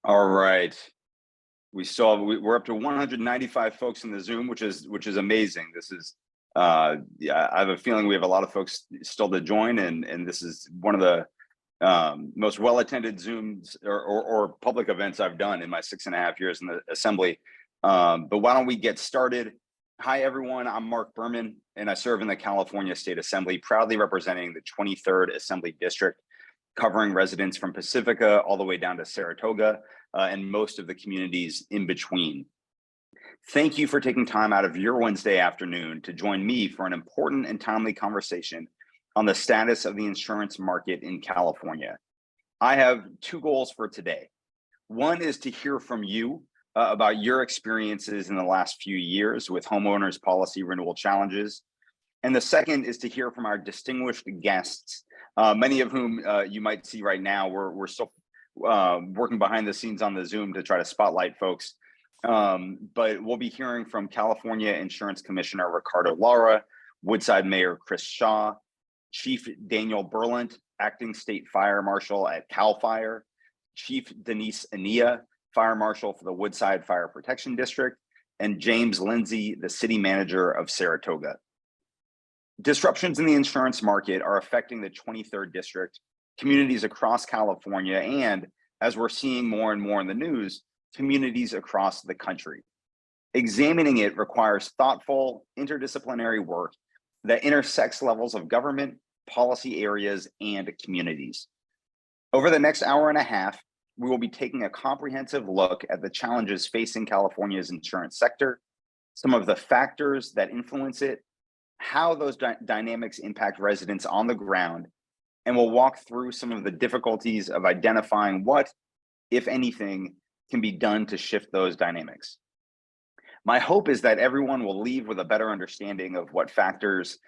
All right. We're up to 195 folks in the Zoom, which is amazing. This is yeah, I have a feeling we have a lot of folks still to join, and this is one of the most well-attended Zooms or public events I've done in my 6.5 years in the Assembly. But why don't we get started? Hi, everyone. I'm Mark Berman, and I serve in the California State Assembly, proudly representing the 23rd Assembly District, covering residents from Pacifica all the way down to Saratoga and most of the communities in between. Thank you for taking time out of your Wednesday afternoon to join me for an important and timely conversation on the status of the insurance market in California. I have two goals for today. One is to hear from you about your experiences in the last few years with homeowners policy renewal challenges. And the second is to hear from our distinguished guests, many of whom you might see right now. We're still working behind the scenes on the Zoom to try to spotlight folks. But we'll be hearing from California Insurance Commissioner Ricardo Lara, Woodside Mayor Chris Shaw, Chief Daniel Berlant, Acting State Fire Marshal at CAL FIRE, Chief Denise Ania, Fire Marshal for the Woodside Fire Protection District, and James Lindsay, the City Manager of Saratoga. Disruptions in the insurance market are affecting the 23rd District, communities across California, and, as we're seeing more and more in the news, communities across the country. Examining it requires thoughtful, interdisciplinary work that intersects levels of government, policy areas, and communities. Over the next hour and a half, we will be taking a comprehensive look at the challenges facing California's insurance sector, some of the factors that influence it, how those dynamics impact residents on the ground, and we'll walk through some of the difficulties of identifying what, if anything, can be done to shift those dynamics. My hope is that everyone will leave with a better understanding of what factors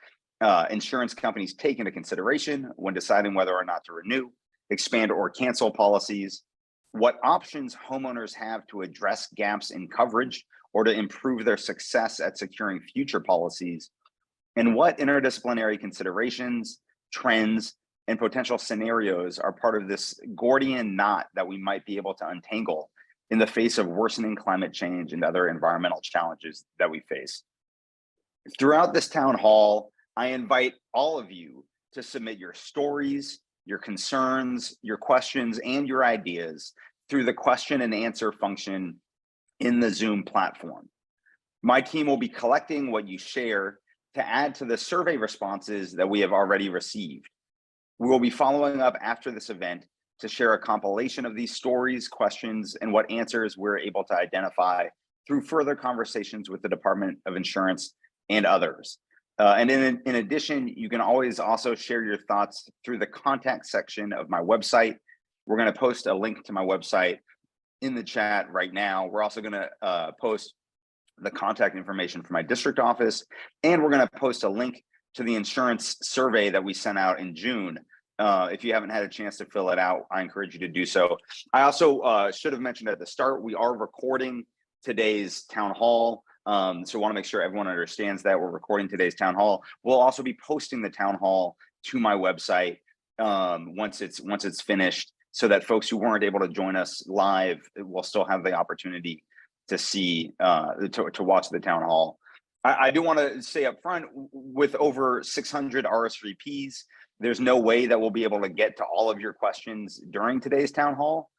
insurance companies take into consideration when deciding whether or not to renew, expand, or cancel policies, what options homeowners have to address gaps in coverage or to improve their success at securing future policies, and what interdisciplinary considerations, trends, and potential scenarios are part of this Gordian knot that we might be able to untangle in the face of worsening climate change and other environmental challenges that we face. Throughout this town hall, I invite all of you to submit your stories, your concerns, your questions, and your ideas through the question and answer function in the Zoom platform. My team will be collecting what you share to add to the survey responses that we have already received. We will be following up after this event to share a compilation of these stories, questions, and what answers we're able to identify through further conversations with the Department of Insurance and others. And in addition, you can always also share your thoughts through the contact section of my website. We're going to post a link to my website in the chat right now. We're also going to post the contact information for my district office, and we're going to post a link to the insurance survey that we sent out in June. If you haven't had a chance to fill it out, I encourage you to do so. I also should have mentioned at the start, we are recording today's town hall. So I want to make sure everyone understands that we're recording today's town hall. We'll also be posting the town hall to my website once it's finished, so that folks who weren't able to join us live will still have the opportunity to see to watch the town hall. I do want to say up front, with over 600 RSVPs, there's no way that we'll be able to get to all of your questions during today's town hall,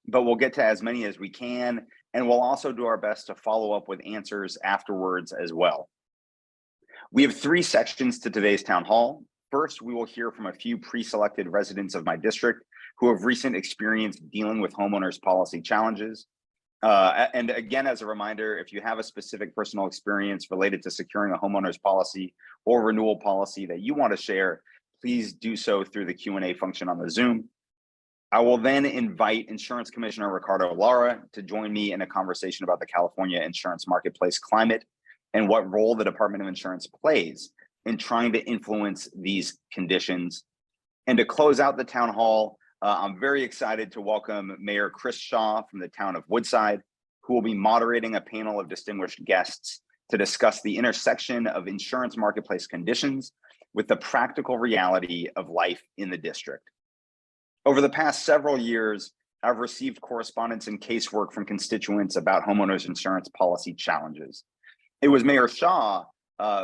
but we'll get to as many as we can, and we'll also do our best to follow up with answers afterwards as well. We have three sections to today's town hall. First, we will hear from a few pre-selected residents of my district who have recent experience dealing with homeowners policy challenges. And again, as a reminder, if you have a specific personal experience related to securing a homeowner's policy or renewal policy that you want to share, please do so through the Q&A function on the Zoom. I will then invite Insurance Commissioner Ricardo Lara to join me in a conversation about the California insurance marketplace climate and what role the Department of Insurance plays in trying to influence these conditions. And to close out the town hall, I'm very excited to welcome Mayor Chris Shaw from the town of Woodside, who will be moderating a panel of distinguished guests to discuss the intersection of insurance marketplace conditions with the practical reality of life in the district. Over the past several years, I've received correspondence and casework from constituents about homeowners insurance policy challenges. It was Mayor Shaw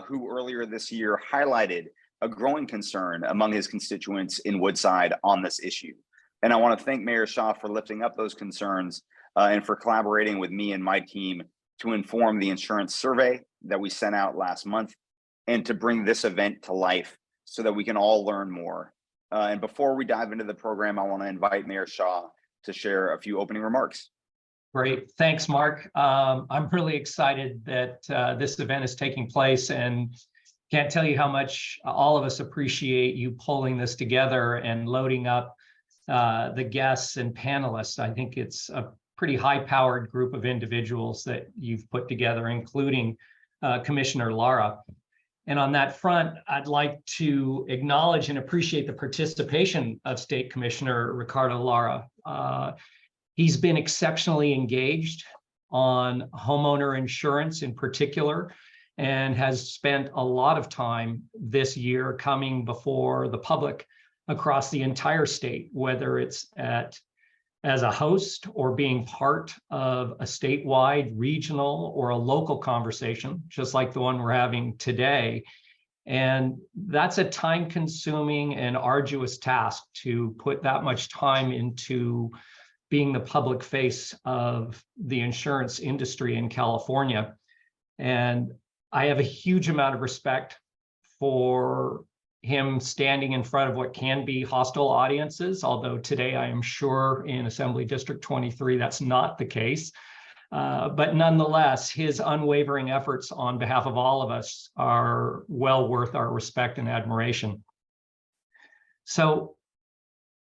who earlier this year highlighted a growing concern among his constituents in Woodside on this issue. And I want to thank Mayor Shaw for lifting up those concerns and for collaborating with me and my team to inform the insurance survey that we sent out last month and to bring this event to life so that we can all learn more. And before we dive into the program, I want to invite Mayor Shaw to share a few opening remarks. Great. Thanks, Mark. I'm really excited that this event is taking place, and can't tell you how much all of us appreciate you pulling this together and loading up the guests and panelists. I think it's a pretty high-powered group of individuals that you've put together, including Commissioner Lara. And on that front, I'd like to acknowledge and appreciate the participation of State Commissioner Ricardo Lara. He's been exceptionally engaged on homeowner insurance in particular, and has spent a lot of time this year coming before the public across the entire state, whether it's as a host or being part of a statewide, regional, or a local conversation, just like the one we're having today. And that's a time-consuming and arduous task, to put that much time into being the public face of the insurance industry in California. And I have a huge amount of respect for him standing in front of what can be hostile audiences, although today I am sure in Assembly District 23 that's not the case. But nonetheless, his unwavering efforts on behalf of all of us are well worth our respect and admiration. So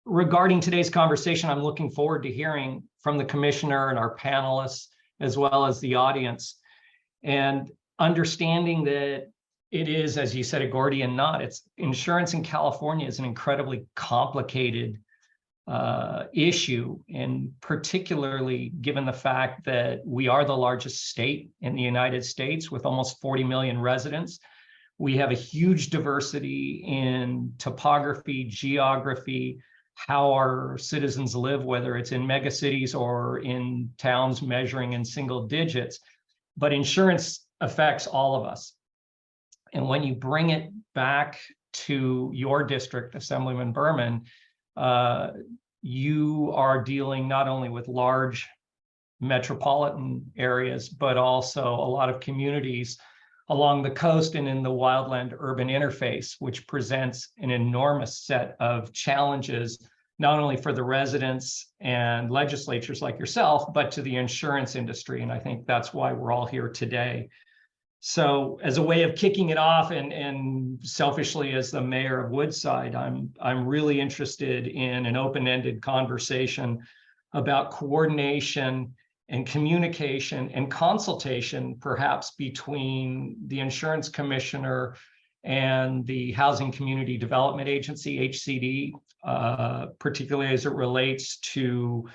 regarding today's conversation, I'm looking forward to hearing from the commissioner and our panelists, as well as the audience, and understanding that it is, as you said, a Gordian knot. It's insurance in California is an incredibly complicated issue, and particularly given the fact that we are the largest state in the United States with almost 40 million residents. We have a huge diversity in topography, geography, how our citizens live, whether it's in megacities or in towns measuring in single digits. But insurance affects all of us. And when you bring it back to your district, Assemblyman Berman, you are dealing not only with large metropolitan areas, but also a lot of communities along the coast and in the wildland urban interface, which presents an enormous set of challenges, not only for the residents and legislatures like yourself, but to the insurance industry. And I think that's why we're all here today. So as a way of kicking it off, and selfishly as the mayor of Woodside, I'm really interested in an open-ended conversation about coordination and communication and consultation, perhaps between the insurance commissioner and the Housing Community Development Agency, HCD, particularly as it relates to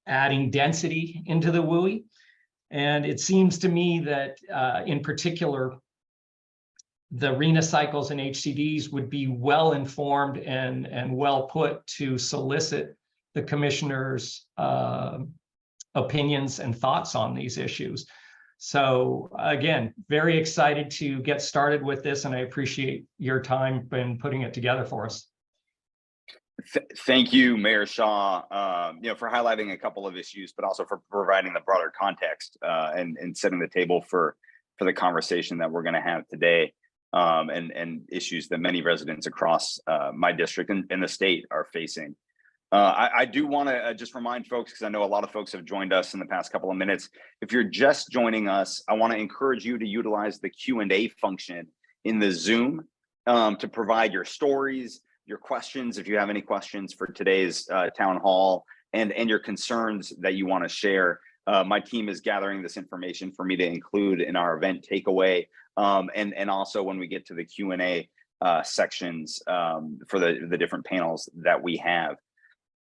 adding density into the WUI. And it seems to me that in particular, the RENA cycles and HCDs would be well informed and well put to solicit the commissioner's opinions and thoughts on these issues. So again, very excited to get started with this, and I appreciate your time in putting it together for us. Thank you, Mayor Shaw, for highlighting a couple of issues, but also for providing the broader context and setting the table for the conversation that we're going to have today, and issues that many residents across my district and the state are facing. I do want to just remind folks, because I know a lot of folks have joined us in the past couple of minutes. If you're just joining us, I want to encourage you to utilize the Q&A function in the Zoom to provide your stories, your questions, if you have any questions for today's town hall, and your concerns that you want to share. My team is gathering this information for me to include in our event takeaway, and also when we get to the Q&A sections for the different panels that we have.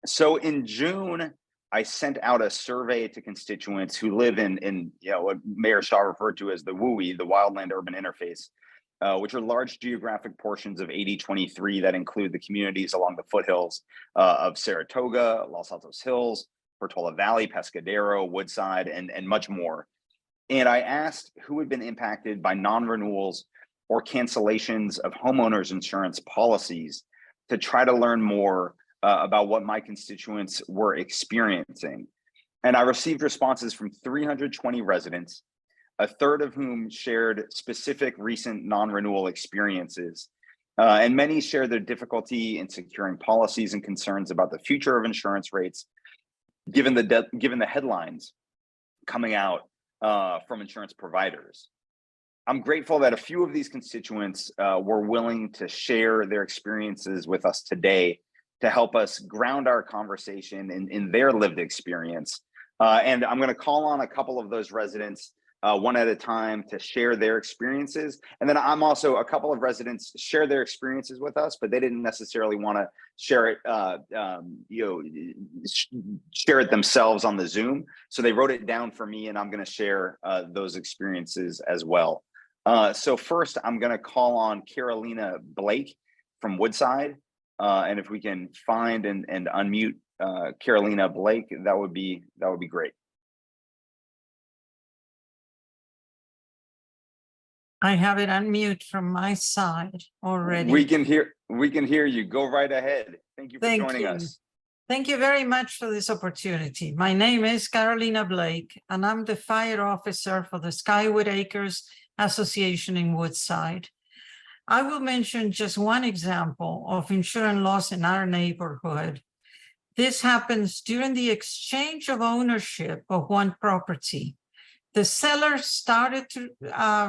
So in June, I sent out a survey to constituents who live in what Mayor Shaw referred to as the WUI, the Wildland Urban Interface, which are large geographic portions of 8023 that include the communities along the foothills of Saratoga, Los Altos Hills, Portola Valley, Pescadero, Woodside, and much more. And I asked who had been impacted by non-renewals or cancellations of homeowners insurance policies to try to learn more about what my constituents were experiencing. And I received responses from 320 residents, a third of whom shared specific recent non-renewal experiences. And many shared their difficulty in securing policies and concerns about the future of insurance rates, given the headlines coming out from insurance providers. I'm grateful that a few of these constituents were willing to share their experiences with us today to help us ground our conversation in their lived experience. And I'm going to call on a couple of those residents one at a time to share their experiences. And then a couple of residents share their experiences with us, but they didn't necessarily want to share it, share it themselves on the Zoom. So they wrote it down for me, and I'm going to share those experiences as well. So first, I'm going to call on Carolina Blake from Woodside. And if we can find and unmute Carolina Blake, that would be great. I have it unmute from my side already. We can hear you. Go right ahead. Thank you for joining us. Thank you very much for this opportunity. My name is Carolina Blake, and I'm the fire officer for the Skywood Acres Association in Woodside. I will mention just one example of insurance loss in our neighborhood. This happens during the exchange of ownership of one property. The seller started to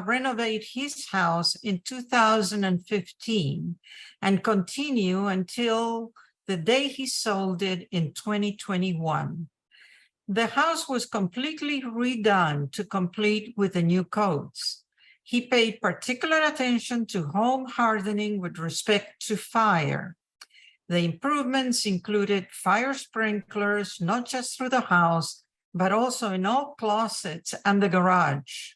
renovate his house in 2015 and continue until the day he sold it in 2021. The house was completely redone to complete with the new codes. He paid particular attention to home hardening with respect to fire. The improvements included fire sprinklers, not just through the house, but also in all closets and the garage.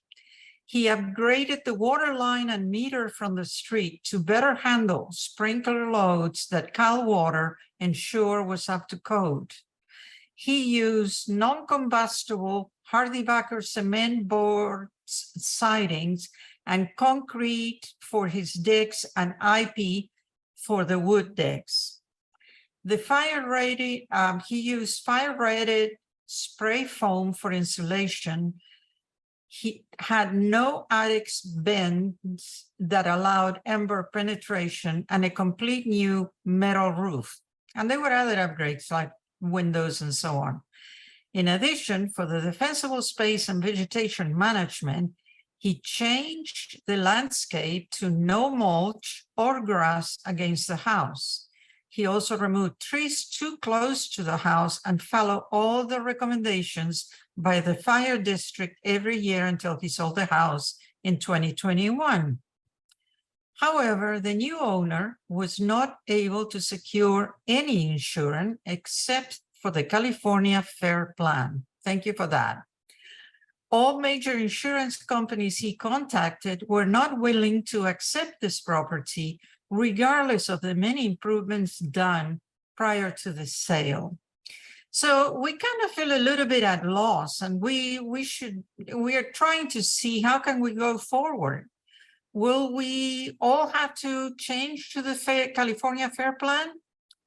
He upgraded the water line and meter from the street to better handle sprinkler loads that Cal Water ensured was up to code. He used non-combustible Hardy-Backer cement board sidings and concrete for his decks and IP for the wood decks. The he used fire-rated spray foam for insulation. He had no attic vents that allowed ember penetration and a complete new metal roof. And there were other upgrades like windows and so on. In addition, for the defensible space and vegetation management, he changed the landscape to no mulch or grass against the house. He also removed trees too close to the house and followed all the recommendations by the fire district every year until he sold the house in 2021. However, the new owner was not able to secure any insurance except for the California Fair Plan. Thank you for that. All major insurance companies he contacted were not willing to accept this property, regardless of the many improvements done prior to the sale. So we kind of feel a little bit at loss, and we are trying to see how can we go forward. Will we all have to change to the California Fair Plan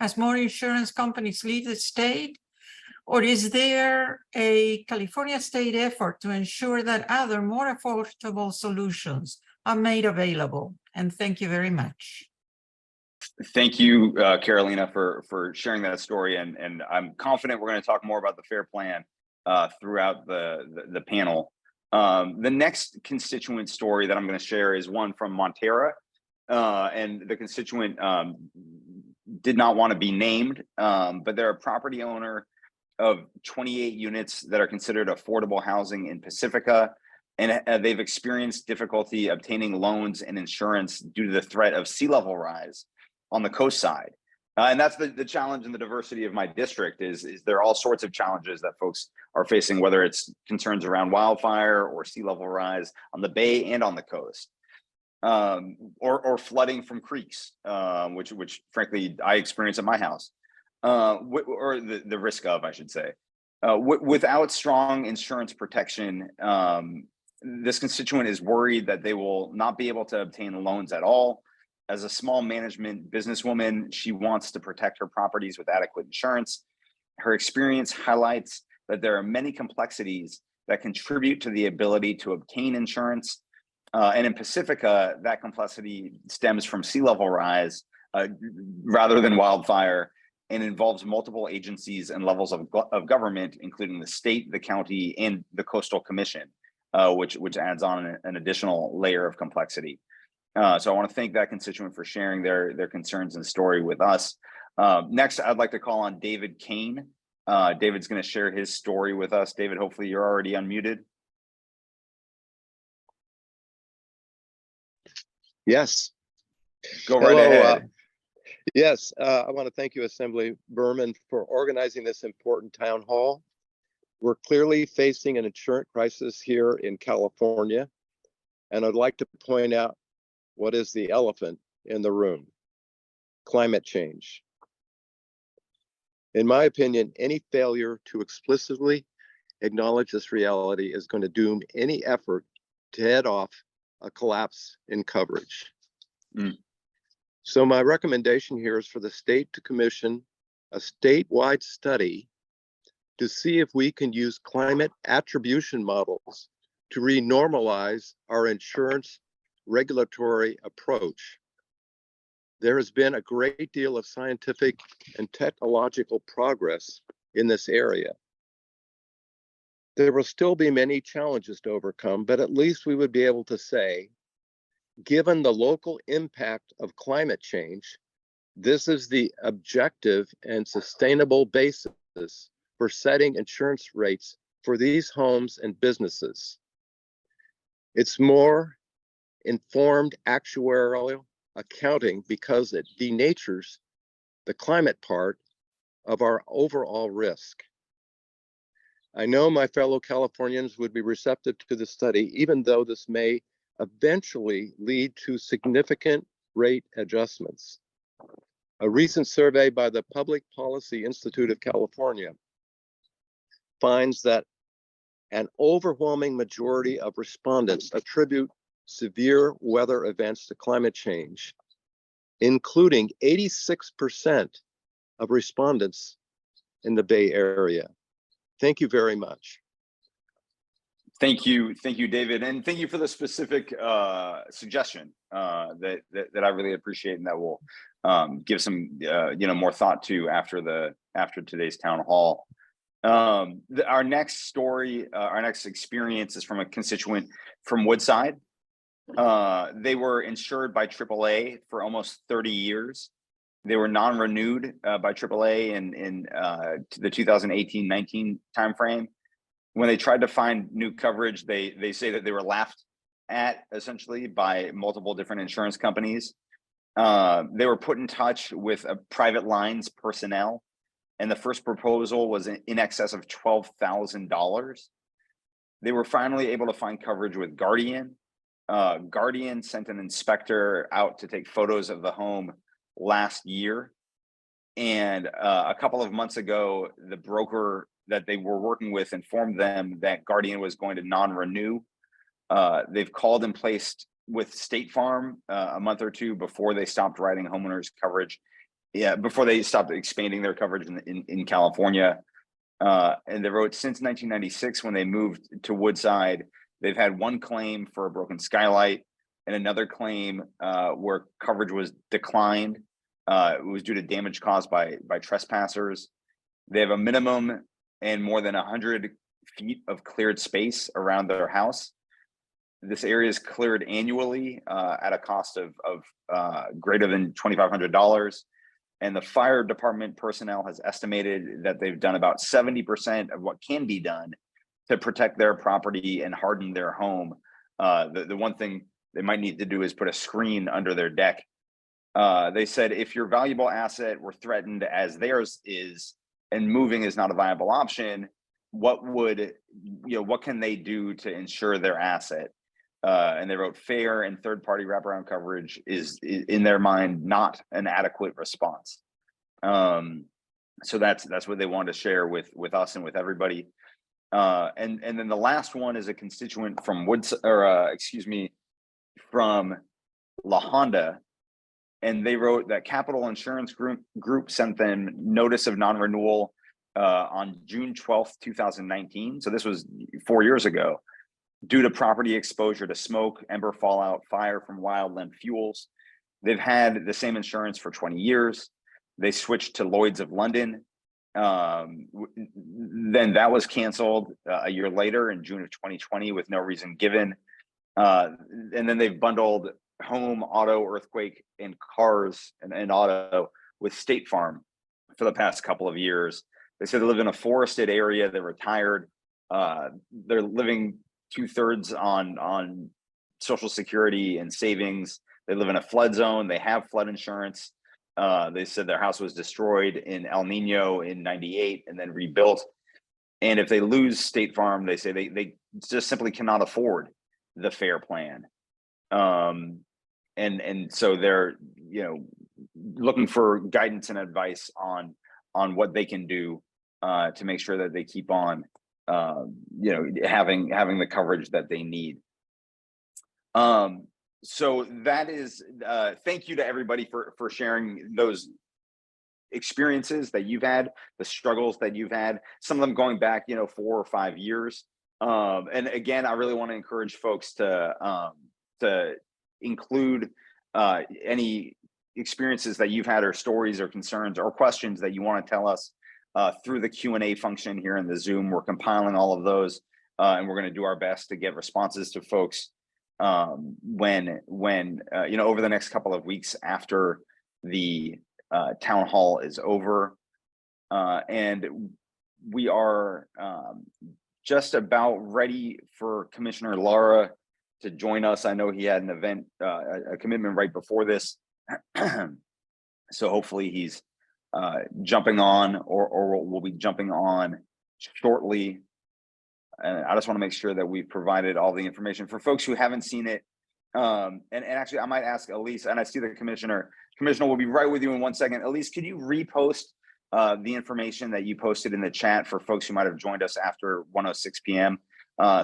as more insurance companies leave the state? Or is there a California state effort to ensure that other more affordable solutions are made available? And thank you very much. Thank you, Carolina, for sharing that story. And I'm confident we're going to talk more about the FAIR Plan throughout the panel. The next constituent story that I'm going to share is one from Montera. And the constituent did not want to be named, but they're a property owner of 28 units that are considered affordable housing in Pacifica. And they've experienced difficulty obtaining loans and insurance due to the threat of sea level rise on the coast side. And that's the challenge in the diversity of my district is there are all sorts of challenges that folks are facing, whether it's concerns around wildfire or sea level rise on the bay and on the coast, or flooding from creeks, which frankly I experience at my house, or the risk of, I should say. Without strong insurance protection, this constituent is worried that they will not be able to obtain loans at all. As a small management businesswoman, she wants to protect her properties with adequate insurance. Her experience highlights that there are many complexities that contribute to the ability to obtain insurance. And in Pacifica, that complexity stems from sea level rise rather than wildfire, and involves multiple agencies and levels of government, including the state, the county, and the coastal commission, which adds on an additional layer of complexity. So I want to thank that constituent for sharing their concerns and story with us. Next, I'd like to call on David Kane. David's going to share his story with us. David, hopefully you're already unmuted. Yes. Go right ahead. Yes, I want to thank you, Assembly Berman, for organizing this important town hall. We're clearly facing an insurance crisis here in California, and I'd like to point out what is the elephant in the room: climate change. In my opinion, any failure to explicitly acknowledge this reality is going to doom any effort to head off a collapse in coverage. So my recommendation here is for the state to commission a statewide study to see if we can use climate attribution models to renormalize our insurance regulatory approach. There has been a great deal of scientific and technological progress in this area. There will still be many challenges to overcome, but at least we would be able to say, given the local impact of climate change, this is the objective and sustainable basis for setting insurance rates for these homes and businesses. It's more informed actuarial accounting because it denatures the climate part of our overall risk. I know my fellow Californians would be receptive to the study, even though this may eventually lead to significant rate adjustments. A recent survey by the Public Policy Institute of California finds that an overwhelming majority of respondents attribute severe weather events to climate change, including 86% of respondents in the Bay Area. Thank you very much. Thank you, David, and thank you for the specific suggestion that I really appreciate, and that will give some more thought to after today's town hall. Our next story, our next experience is from a constituent from Woodside. They were insured by AAA for almost 30 years. They were non-renewed by AAA in the 2018-19 timeframe. When they tried to find new coverage, they say that they were laughed at essentially by multiple different insurance companies. They were put in touch with a private lines personnel, and the first proposal was in excess of $12,000. They were finally able to find coverage with Guardian. Guardian sent an inspector out to take photos of the home last year. And a couple of months ago, the broker that they were working with informed them that Guardian was going to non-renew. They've called and placed with State Farm a month or two before they stopped writing homeowners coverage. Yeah, before they stopped expanding their coverage in California. And they wrote, since 1996, when they moved to Woodside, they've had one claim for a broken skylight and another claim where coverage was declined. It was due to damage caused by trespassers. They have a minimum and more than 100 feet of cleared space around their house. This area is cleared annually at a cost of greater than $2,500. And the fire department personnel has estimated that they've done about 70% of what can be done to protect their property and harden their home. The one thing they might need to do is put a screen under their deck. They said, if your valuable asset were threatened as theirs is, and moving is not a viable option, what can they do to insure their asset? And they wrote, fair and third-party wraparound coverage is in their mind not an adequate response. So that's what they wanted to share with us and with everybody. And then the last one is a constituent from from La Honda, and they wrote that Capital Insurance Group sent them notice of non-renewal on June 12th, 2019. So this was 4 years ago, due to property exposure to smoke, ember fallout, fire from wildland fuels. They've had the same insurance for 20 years. They switched to Lloyd's of London. Then that was canceled a year later in June of 2020 with no reason given. And then they've bundled home, auto, earthquake, and cars and auto with State Farm for the past couple of years. They said they live in a forested area. They're retired. They're living 2/3 on Social Security and savings. They live in a flood zone. They have flood insurance. They said their house was destroyed in El Nino in '98 and then rebuilt. And if they lose State Farm, they say they just simply cannot afford the FAIR plan. And so they're, looking for guidance and advice on what they can do to make sure that they keep on, having the coverage that they need. So that is, thank you to everybody for sharing those experiences that you've had, the struggles that you've had, some of them going back, 4 or 5 years. And again, I really want to encourage folks to include any experiences that you've had, or stories or concerns or questions that you want to tell us through the Q&A function here in the Zoom. We're compiling all of those, and we're going to do our best to get responses to folks when over the next couple of weeks after the town hall is over. And we are just about ready for Commissioner Lara to join us. I know he had an event, a commitment right before this. So hopefully he's jumping on or will be jumping on shortly. And I just want to make sure that we've provided all the information for folks who haven't seen it. And actually, I might ask Elise, and I see the commissioner. Commissioner will be right with you in 1 second. Elise, could you repost the information that you posted in the chat for folks who might have joined us after 1:06 p.m.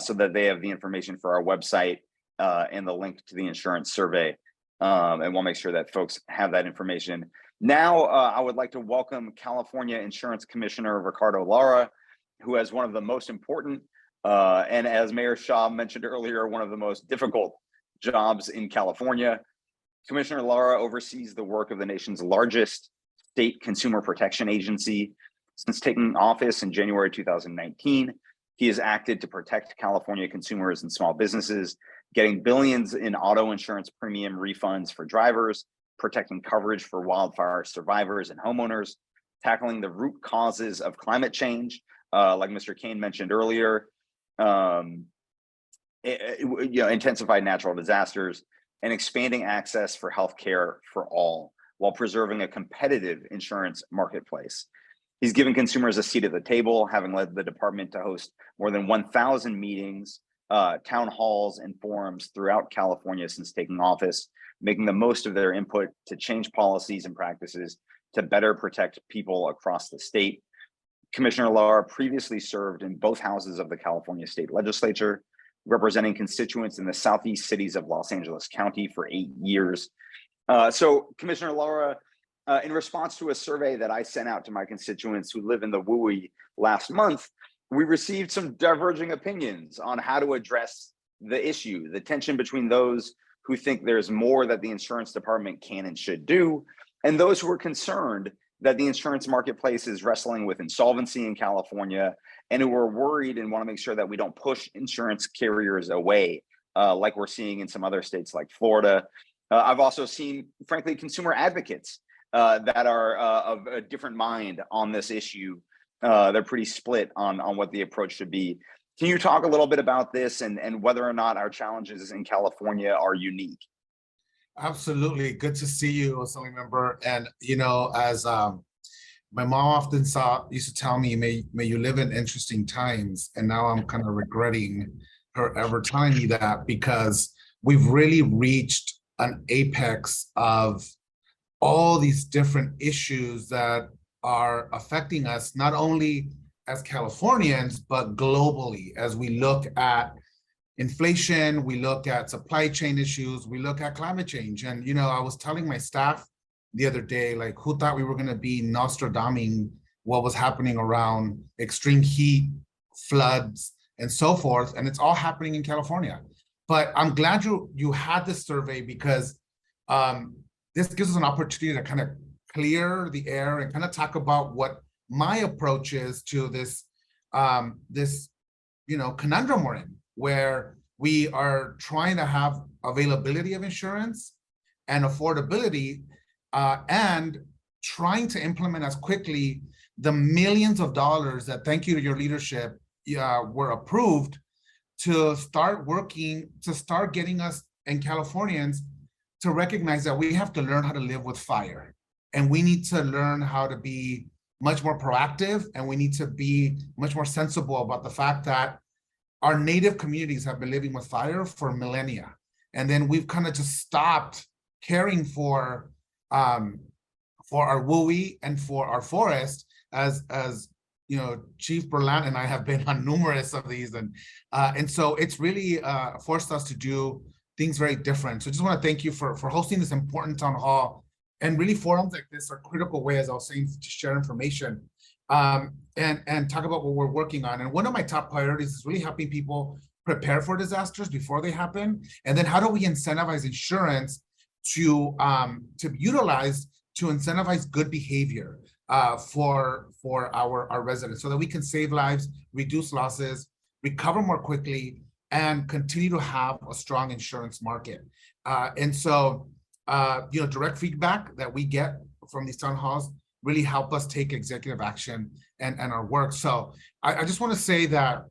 So that they have the information for our website and the link to the insurance survey. And we'll make sure that folks have that information. Now, I would like to welcome California Insurance Commissioner Ricardo Lara, who has one of the most important and, as Mayor Shaw mentioned earlier, one of the most difficult jobs in California. Commissioner Lara oversees the work of the nation's largest state consumer protection agency. Since taking office in January 2019, he has acted to protect California consumers and small businesses, getting billions in auto insurance premium refunds for drivers, protecting coverage for wildfire survivors and homeowners, tackling the root causes of climate change, like Mr. Kane mentioned earlier, intensified natural disasters, and expanding access for healthcare for all, while preserving a competitive insurance marketplace. He's given consumers a seat at the table, having led the department to host more than 1,000 meetings, town halls, and forums throughout California since taking office, making the most of their input to change policies and practices to better protect people across the state. Commissioner Lara previously served in both houses of the California State Legislature, representing constituents in the southeast cities of Los Angeles County for 8 years. So, Commissioner Lara, in response to a survey that I sent out to my constituents who live in the WUI last month, we received some diverging opinions on how to address the issue, the tension between those who think there's more that the insurance department can and should do, and those who are concerned that the insurance marketplace is wrestling with insolvency in California, and who are worried and want to make sure that we don't push insurance carriers away, like we're seeing in some other states like Florida. I've also seen, frankly, consumer advocates that are of a different mind on this issue. They're pretty split on what the approach should be. Can you talk a little bit about this and whether or not our challenges in California are unique? Absolutely. Good to see you, Assemblymember. And, as my mom often used to tell me, may you live in interesting times. And now I'm kind of regretting her ever telling me that, because we've really reached an apex of all these different issues that are affecting us not only as Californians, but globally, as we look at inflation, we look at supply chain issues, we look at climate change. And, I was telling my staff the other day, like, who thought we were going to be Nostradaming what was happening around extreme heat, floods, and so forth. And it's all happening in California. But I'm glad you had this survey, because this gives us an opportunity to kind of clear the air and kind of talk about what my approach is to this conundrum we're in, where we are trying to have availability of insurance and affordability, and trying to implement as quickly the millions of dollars that, thank you to your leadership, were approved to start working, to start getting us and Californians to recognize that we have to learn how to live with fire. And we need to learn how to be much more proactive, and we need to be much more sensible about the fact that our native communities have been living with fire for millennia. And then we've kind of just stopped caring for our WUI and for our forest, as Chief Berman and I have been on numerous of these. And so it's really forced us to do things very different. So I just want to thank you for hosting this important town hall. And really, forums like this are critical way, as I was saying, to share information and talk about what we're working on. And one of my top priorities is really helping people prepare for disasters before they happen. And then how do we incentivize insurance to utilize to incentivize good behavior for our residents, so that we can save lives, reduce losses, recover more quickly, and continue to have a strong insurance market. And so direct feedback that we get from these town halls really help us take executive action and our work. So I just want to say that,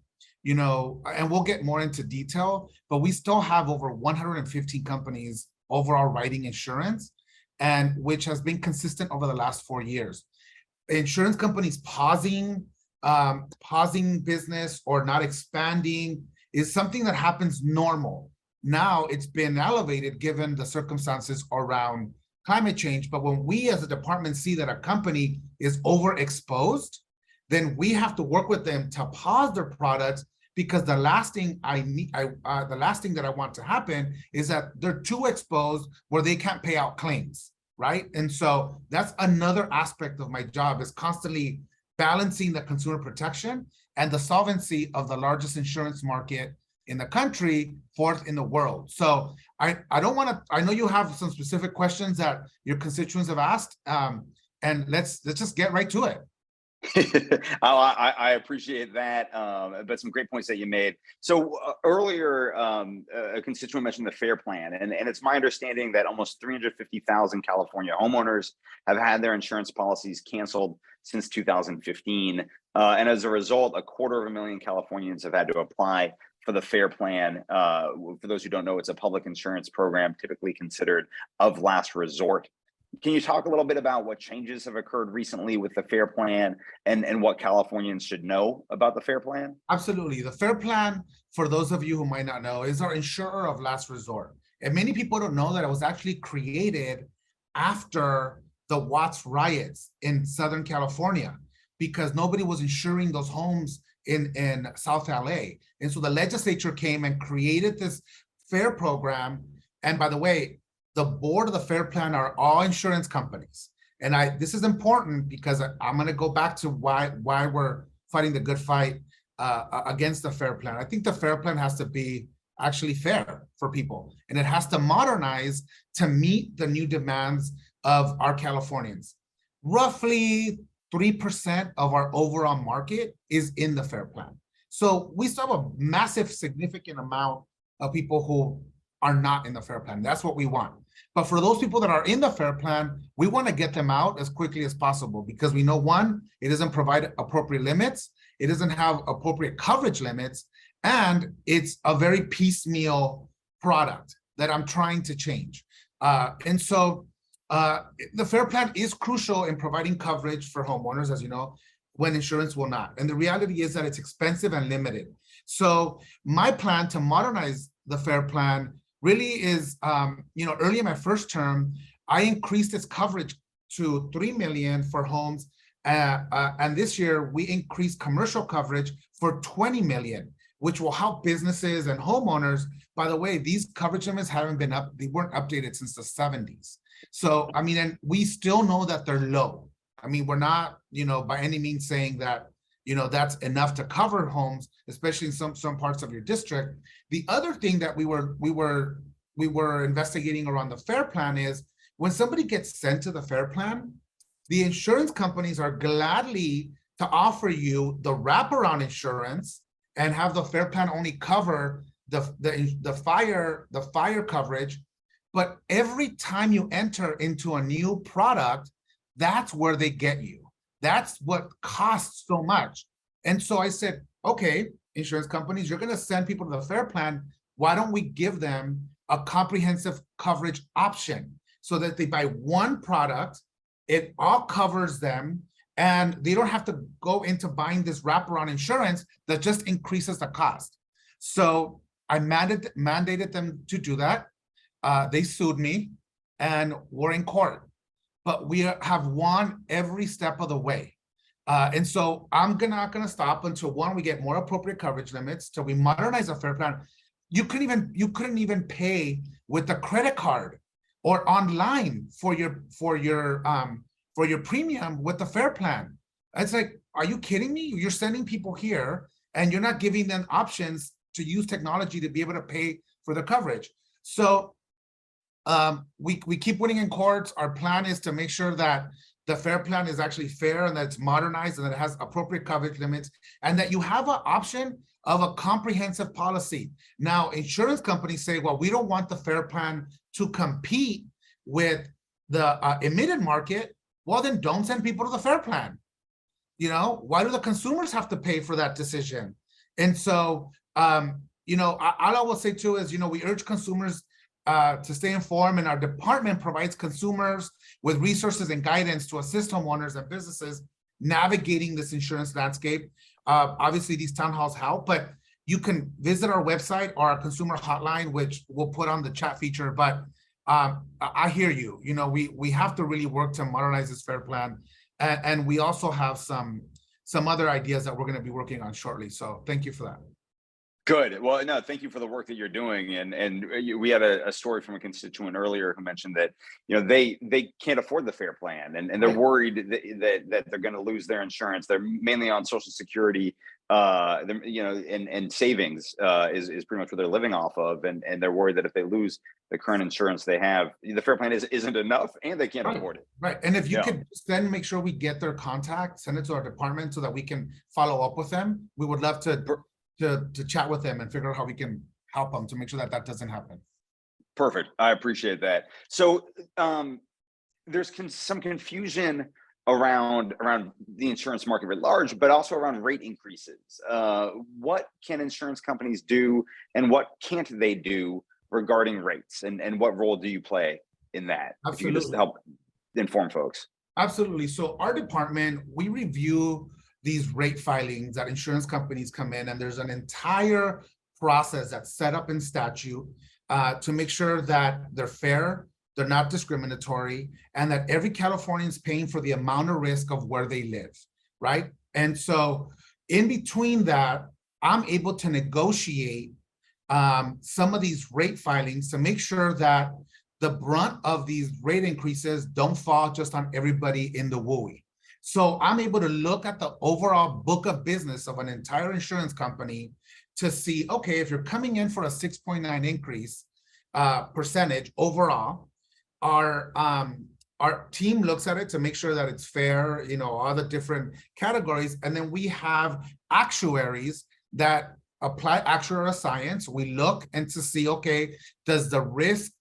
and we'll get more into detail, but we still have over 115 companies overall writing insurance, and which has been consistent over the last 4 years. Insurance companies pausing business or not expanding is something that happens normal. Now it's been elevated given the circumstances around climate change. But when we as a department see that a company is overexposed, then we have to work with them to pause their products, because the last thing that I want to happen is that they're too exposed where they can't pay out claims, right? And so that's another aspect of my job, is constantly balancing the consumer protection and the solvency of the largest insurance market in the country, fourth in the world. So I know you have some specific questions that your constituents have asked, and let's just get right to it. I appreciate that, but some great points that you made. So earlier, a constituent mentioned the FAIR Plan, and it's my understanding that almost 350,000 California homeowners have had their insurance policies canceled since 2015, and as a result, 250,000 Californians have had to apply for the FAIR Plan. For those who don't know, it's a public insurance program typically considered of last resort. Can you talk a little bit about what changes have occurred recently with the FAIR Plan and what Californians should know about the FAIR Plan? Absolutely. The FAIR Plan, for those of you who might not know, is our insurer of last resort. And many people don't know that it was actually created after the Watts riots in Southern California, because nobody was insuring those homes in South LA. And so the legislature came and created this FAIR program. And by the way, the board of the FAIR Plan are all insurance companies. And this is important, because I'm going to go back to why we're fighting the good fight against the FAIR Plan. I think the FAIR Plan has to be actually fair for people, and it has to modernize to meet the new demands of our Californians. Roughly 3% of our overall market is in the FAIR Plan. So we still have a massive, significant amount of people who are not in the FAIR Plan. That's what we want. But for those people that are in the FAIR Plan, we want to get them out as quickly as possible, because we know, one, it doesn't provide appropriate limits, it doesn't have appropriate coverage limits, and it's a very piecemeal product that I'm trying to change. And so the FAIR Plan is crucial in providing coverage for homeowners, as you know, when insurance will not. And the reality is that it's expensive and limited. So my plan to modernize the FAIR Plan really is, early in my first term, I increased its coverage to 3 million for homes And this year we increased commercial coverage for 20 million, which will help businesses and homeowners. By the way, these coverage limits haven't been they weren't updated since the 70s. So, I mean, and we still know that they're low. I mean, we're not, by any means saying that, that's enough to cover homes, especially in some parts of your district. The other thing that we were investigating around the FAIR Plan is when somebody gets sent to the FAIR Plan, the insurance companies are gladly to offer you the wraparound insurance and have the FAIR Plan only cover the fire coverage. But every time you enter into a new product, that's where they get you. That's what costs so much. And so I said, okay, insurance companies, you're going to send people to the FAIR Plan. Why don't we give them a comprehensive coverage option so that they buy one product, it all covers them, and they don't have to go into buying this wraparound insurance that just increases the cost. So I mandated them to do that. They sued me and we're in court, but we have won every step of the way. And so I'm not going to stop until we get more appropriate coverage limits, till we modernize the FAIR Plan. You couldn't even pay with a credit card or online for your premium with the FAIR Plan. It's like, are you kidding me? You're sending people here and you're not giving them options to use technology to be able to pay for the coverage. So we keep winning in courts. Our plan is to make sure that the FAIR Plan is actually fair and that it's modernized and that it has appropriate coverage limits and that you have an option of a comprehensive policy. Now, insurance companies say, well, we don't want the FAIR Plan to compete with the admitted market. Well, then don't send people to the FAIR Plan. Why do the consumers have to pay for that decision? And so, all I will say too is, we urge consumers to stay informed, and our department provides consumers with resources and guidance to assist homeowners and businesses navigating this insurance landscape. Obviously, these town halls help, but you can visit our website or our consumer hotline, which we'll put on the chat feature. But I hear you. We have to really work to modernize this FAIR Plan, and we also have some other ideas that we're going to be working on shortly. So thank you for that. Good. Well, no, thank you for the work that you're doing. And we had a story from a constituent earlier who mentioned that, they can't afford the FAIR Plan and they're worried that they're going to lose their insurance. They're mainly on Social Security, and savings is pretty much what they're living off of. And they're worried that if they lose the current insurance they have, the FAIR Plan isn't enough and they can't afford it. Right. And if you could just then make sure we get their contact, send it to our department so that we can follow up with them. We would love to chat with them and figure out how we can help them to make sure that doesn't happen. Perfect. I appreciate that. So there's some confusion around the insurance market at large, but also around rate increases. What can insurance companies do and what can't they do regarding rates, and what role do you play in that? Absolutely. If you could just help inform folks. Absolutely. So our department, we review these rate filings that insurance companies come in, and there's an entire process that's set up in statute to make sure that they're fair, they're not discriminatory, and that every Californian is paying for the amount of risk of where they live, right? And so in between that, I'm able to negotiate some of these rate filings to make sure that the brunt of these rate increases don't fall just on everybody in the WUI. So I'm able to look at the overall book of business of an entire insurance company to see, okay, if you're coming in for a 6.9 increase percentage overall, our team looks at it to make sure that it's fair, all the different categories. And then we have actuaries that apply actuarial science. We look and to see, okay, does the risk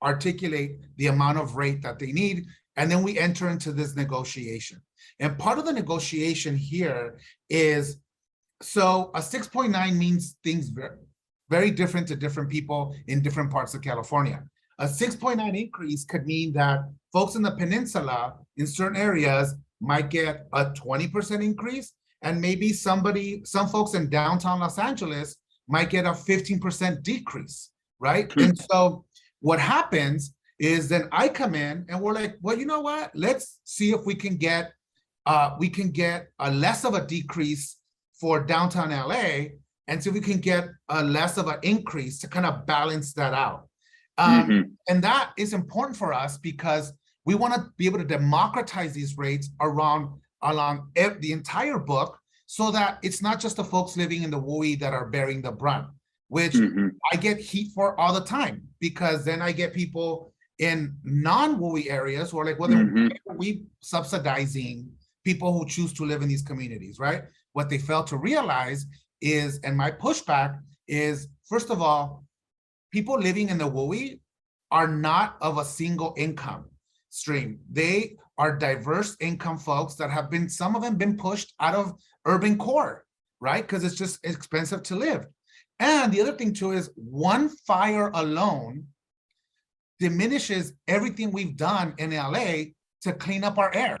articulate the amount of rate that they need? And then we enter into this negotiation. And part of the negotiation here is, so a 6.9 means things very, very different to different people in different parts of California. A 6.9 increase could mean that folks in the peninsula in certain areas might get a 20% increase, and maybe some folks in downtown Los Angeles might get a 15% decrease, right? And so what happens is then I come in and we're like, well, you know what? Let's see if we can get we can get a less of a decrease for downtown LA, and so we can get a less of an increase to kind of balance that out. And that is important for us because we want to be able to democratize these rates along the entire book, so that it's not just the folks living in the WUI that are bearing the brunt, which I get heat for all the time, because then I get people in non-WUI areas who are like, well, then why are we subsidizing people who choose to live in these communities, right? What they fail to realize is, and my pushback is, first of all, people living in the WUI are not of a single income stream. They are diverse income folks that have been, some of them been pushed out of urban core, right? Because it's just expensive to live. And the other thing too is, one fire alone diminishes everything we've done in LA to clean up our air.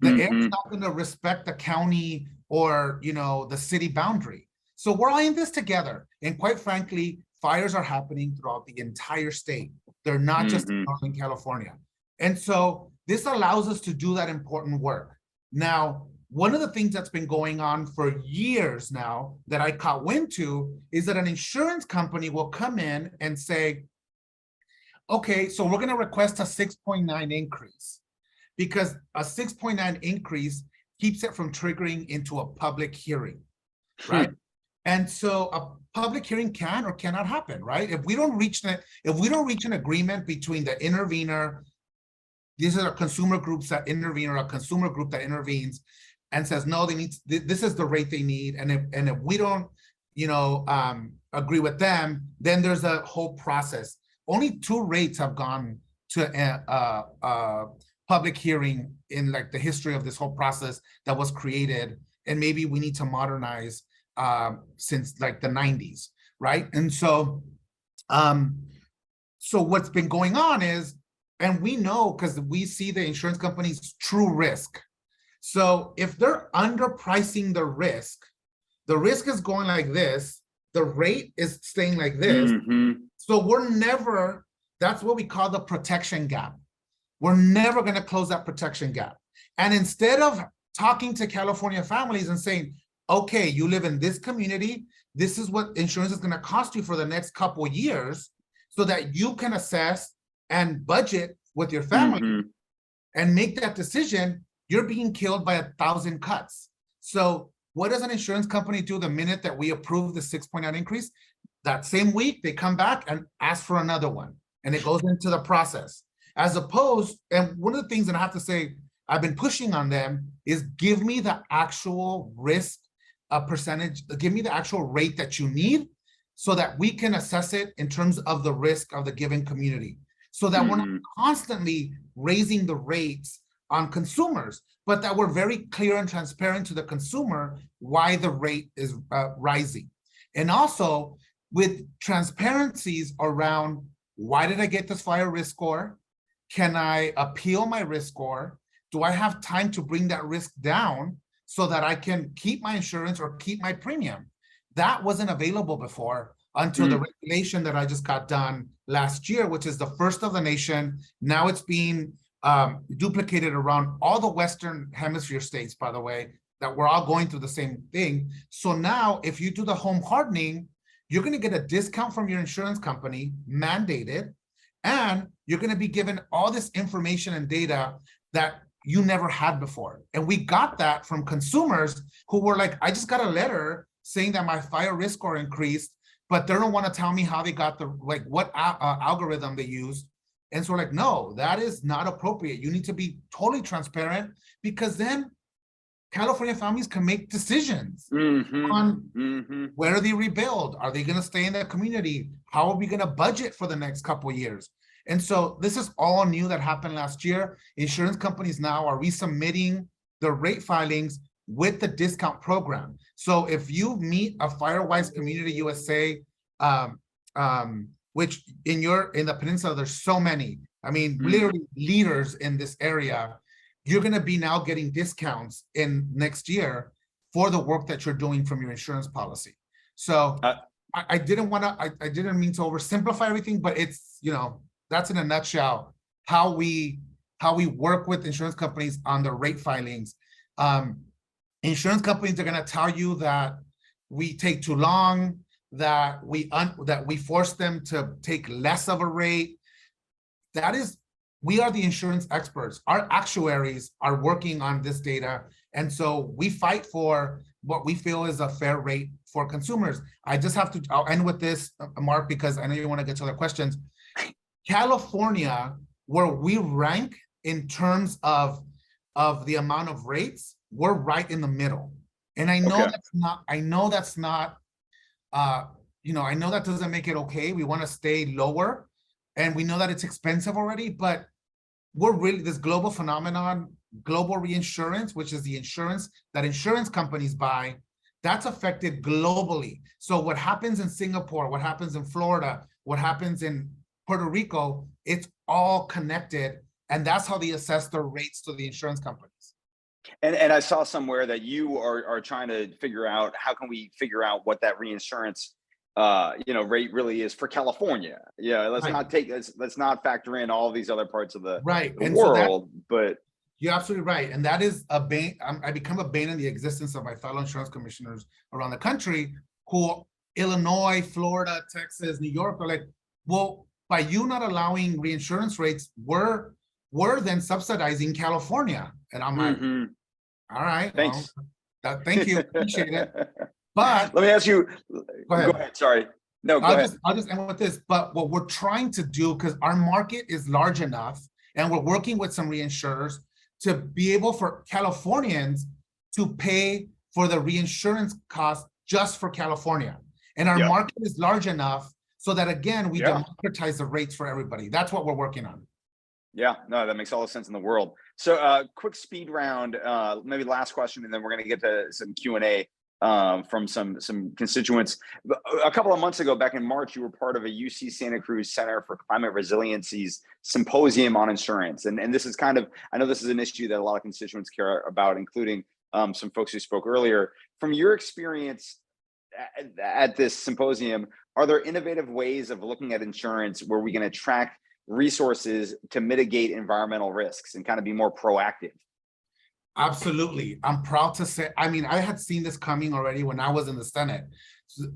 The air is not going to respect the county or, you know, the city boundary. So we're all in this together. And quite frankly, fires are happening throughout the entire state. They're not just in Northern California. And so this allows us to do that important work. Now, one of the things that's been going on for years now that I caught wind to is that an insurance company will come in and say, okay, so we're going to request a 6.9 increase, because a 6.9 increase keeps it from triggering into a public hearing, right? And so a public hearing can or cannot happen, right? If we don't reach an agreement between the intervener, these are consumer groups that intervene, or a consumer group that intervenes and says, no, they need, this is the rate they need. And if we don't, you know, agree with them, then there's a whole process. Only 2 rates have gone to public hearing in like the history of this whole process that was created. And maybe we need to modernize since like the 90s, right? And so, so what's been going on is, and we know because we see the insurance companies' true risk. So if they're underpricing the risk is going like this, the rate is staying like this. So we're never, that's what we call the protection gap. We're never going to close that protection gap. And instead of talking to California families and saying, okay, you live in this community, this is what insurance is going to cost you for the next couple of years, so that you can assess and budget with your family and make that decision, you're being killed by 1,000 cuts. So what does an insurance company do the minute that we approve the 6.9 increase? That same week, they come back and ask for another one, and it goes into the process. As opposed, and one of the things that I have to say, I've been pushing on them is, give me the actual risk percentage, give me the actual rate that you need, so that we can assess it in terms of the risk of the given community, so that we're not constantly raising the rates on consumers, but that we're very clear and transparent to the consumer why the rate is rising. And also with transparencies around, why did I get this fire risk score? Can I appeal my risk score? Do I have time to bring that risk down so that I can keep my insurance or keep my premium? That wasn't available before until the regulation that I just got done last year, which is the first of the nation. Now it's being duplicated around all the Western Hemisphere states, by the way, that we're all going through the same thing. So now if you do the home hardening, you're going to get a discount from your insurance company, mandated, and you're going to be given all this information and data that you never had before. And we got that from consumers who were like, I just got a letter saying that my fire risk score increased, but they don't want to tell me how they got the, like what algorithm they used. And so we're like, no, that is not appropriate. You need to be totally transparent, because then California families can make decisions on where they rebuild. Are they going to stay in the community? How are we going to budget for the next couple of years? And so this is all new that happened last year. Insurance companies now are resubmitting the rate filings with the discount program. So if you meet a Firewise Community USA, which in the peninsula, there's so many, I mean, literally leaders in this area, you're going to be now getting discounts in next year for the work that you're doing from your insurance policy. So I didn't mean to oversimplify everything, but it's, you know, that's in a nutshell how we work with insurance companies on the rate filings. Insurance companies are going to tell you that we take too long, that we force them to take less of a rate. We are the insurance experts. Our actuaries are working on this data. And so we fight for what we feel is a fair rate for consumers. I'll end with this, Mark, because I know you want to get to other questions. California, where we rank in terms of the amount of rates, we're right in the middle. And I know I know that doesn't make it okay. We want to stay lower. And we know that it's expensive already, but we're really this global phenomenon, global reinsurance, which is the insurance that insurance companies buy, that's affected globally. So what happens in Singapore, what happens in Florida, what happens in Puerto Rico, it's all connected. And that's how they assess their rates to the insurance companies. And I saw somewhere that you are trying to figure out, how can we figure out what that reinsurance rate really is for California? Yeah, let's not factor in all these other parts of the world. But you're absolutely right, and that is a bane. I become a bane in the existence of my fellow insurance commissioners around the country, who Illinois, Florida, Texas, New York are like, well, by you not allowing reinsurance rates, we're then subsidizing California, and I'm like, all right, thanks. Well, thank you, appreciate it. But let me ask you. Go ahead. Sorry. No, go ahead. I'll just end with this. But what we're trying to do, because our market is large enough, and we're working with some reinsurers to be able for Californians to pay for the reinsurance cost just for California. And our market is large enough so that, again, we democratize the rates for everybody. That's what we're working on. Yeah, no, that makes all the sense in the world. So quick speed round, maybe last question, and then we're going to get to some Q&A. From some constituents. A couple of months ago, back in March, you were part of a UC Santa Cruz Center for Climate Resiliency's symposium on insurance. And this is I know this is an issue that a lot of constituents care about, including some folks who spoke earlier. From your experience at this symposium, are there innovative ways of looking at insurance where we can attract resources to mitigate environmental risks and kind of be more proactive? Absolutely. I'm proud to say, I had seen this coming already when I was in the Senate.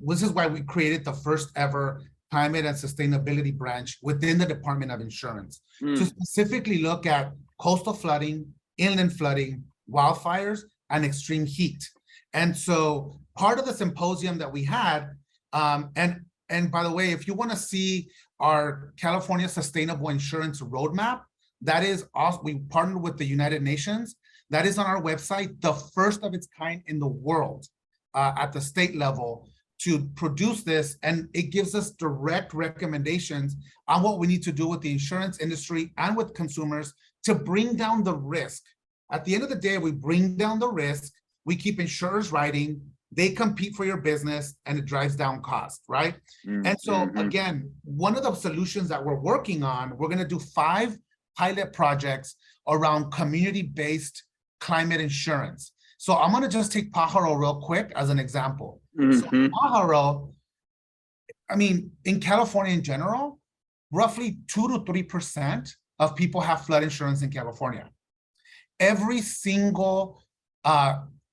This is why we created the first ever climate and sustainability branch within the Department of Insurance to specifically look at coastal flooding, inland flooding, wildfires, and extreme heat. And so part of the symposium that we had, and by the way, if you want to see our California Sustainable Insurance Roadmap, that is also, we partnered with the United Nations. That is on our website, the first of its kind in the world at the state level to produce this. And it gives us direct recommendations on what we need to do with the insurance industry and with consumers to bring down the risk. At the end of the day, we bring down the risk, we keep insurers writing, they compete for your business, and it drives down cost, right? And so again, one of the solutions that we're working on, we're gonna do 5 pilot projects around community-based climate insurance. So I'm going to just take Pajaro real quick as an example. So Pajaro, in California in general, roughly 2 to 3% of people have flood insurance in California. Every single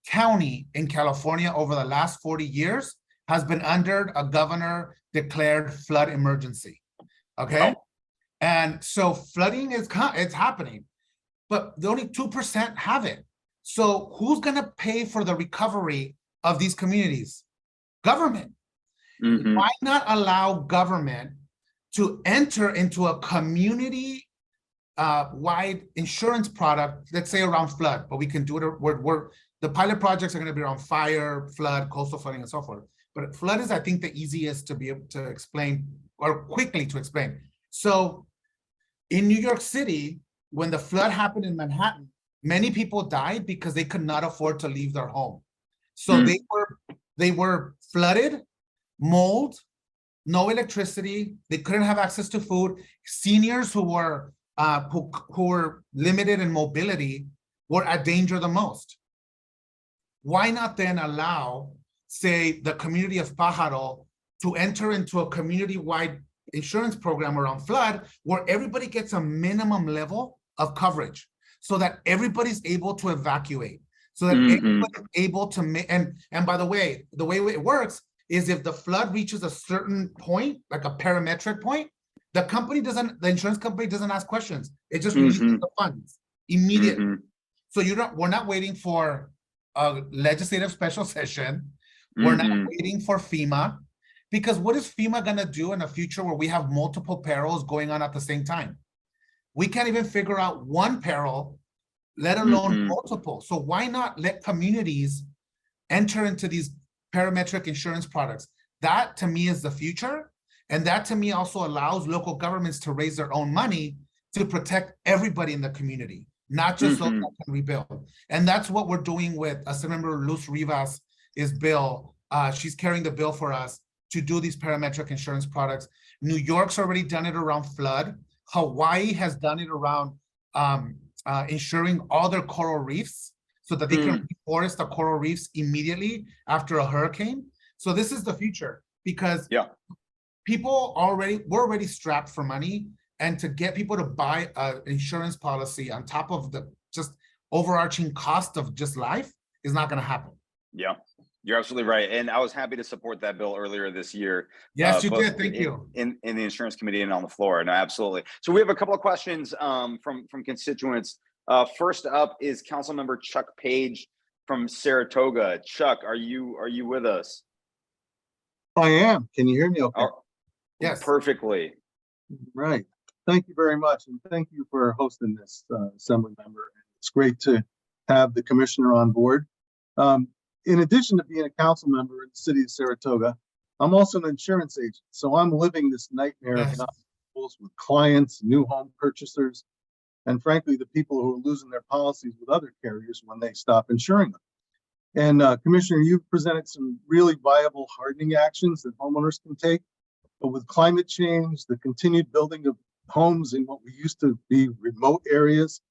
county in California over the last 40 years has been under a governor declared flood emergency. Okay. And so flooding it's happening, but the only 2% have it. So who's going to pay for the recovery of these communities? Government. Why not allow government to enter into a community wide insurance product, let's say around flood, but we can do it. The pilot projects are going to be around fire, flood, coastal flooding, and so forth. But flood is, I think, the easiest to be able to explain, or quickly to explain. So in New York City, when the flood happened in Manhattan, many people died because they could not afford to leave their home. So they were flooded, mold, no electricity. They couldn't have access to food. Seniors who were limited in mobility were at danger the most. Why not then allow, say, the community of Pajaro to enter into a community-wide insurance program around flood where everybody gets a minimum level of coverage so that everybody's able to evacuate, so that Mhm. everyone is able to make, and by the way it works is if the flood reaches a certain point, like a parametric point, the insurance company doesn't ask questions. It just releases Mhm. the funds immediately. Mhm. So we're not waiting for a legislative special session. We're not Mhm. waiting for FEMA, because what is FEMA gonna do in a future where we have multiple perils going on at the same time? We can't even figure out one peril, let alone Mhm. multiple. So why not let communities enter into these parametric insurance products? That to me is the future. And that to me also allows local governments to raise their own money to protect everybody in the community, not just those Mhm. that can rebuild. And that's what we're doing with Assemblymember Luz Rivas' bill. She's carrying the bill for us to do these parametric insurance products. New York's already done it around flood. Hawaii has done it around insuring all their coral reefs so that they can reforest the coral reefs immediately after a hurricane. So this is the future, because Yeah. we're already strapped for money, and to get people to buy an insurance policy on top of the just overarching cost of just life is not going to happen. Yeah, you're absolutely right. And I was happy to support that bill earlier this year. Yes, you both did. Thank you. In the insurance committee and on the floor. No, absolutely. So we have a couple of questions from constituents. First up is Councilmember Chuck Page from Saratoga. Chuck, are you with us? I am. Can you hear me okay? Yes. Perfectly. Right. Thank you very much. And thank you for hosting this, Assembly member. It's great to have the commissioner on board. In addition to being a council member in the city of Saratoga, I'm also an insurance agent. So I'm living this nightmare Yes. of not with clients, new home purchasers, and frankly, the people who are losing their policies with other carriers when they stop insuring them. And Commissioner, you've presented some really viable hardening actions that homeowners can take. But with climate change, the continued building of homes in what we used to be remote areas,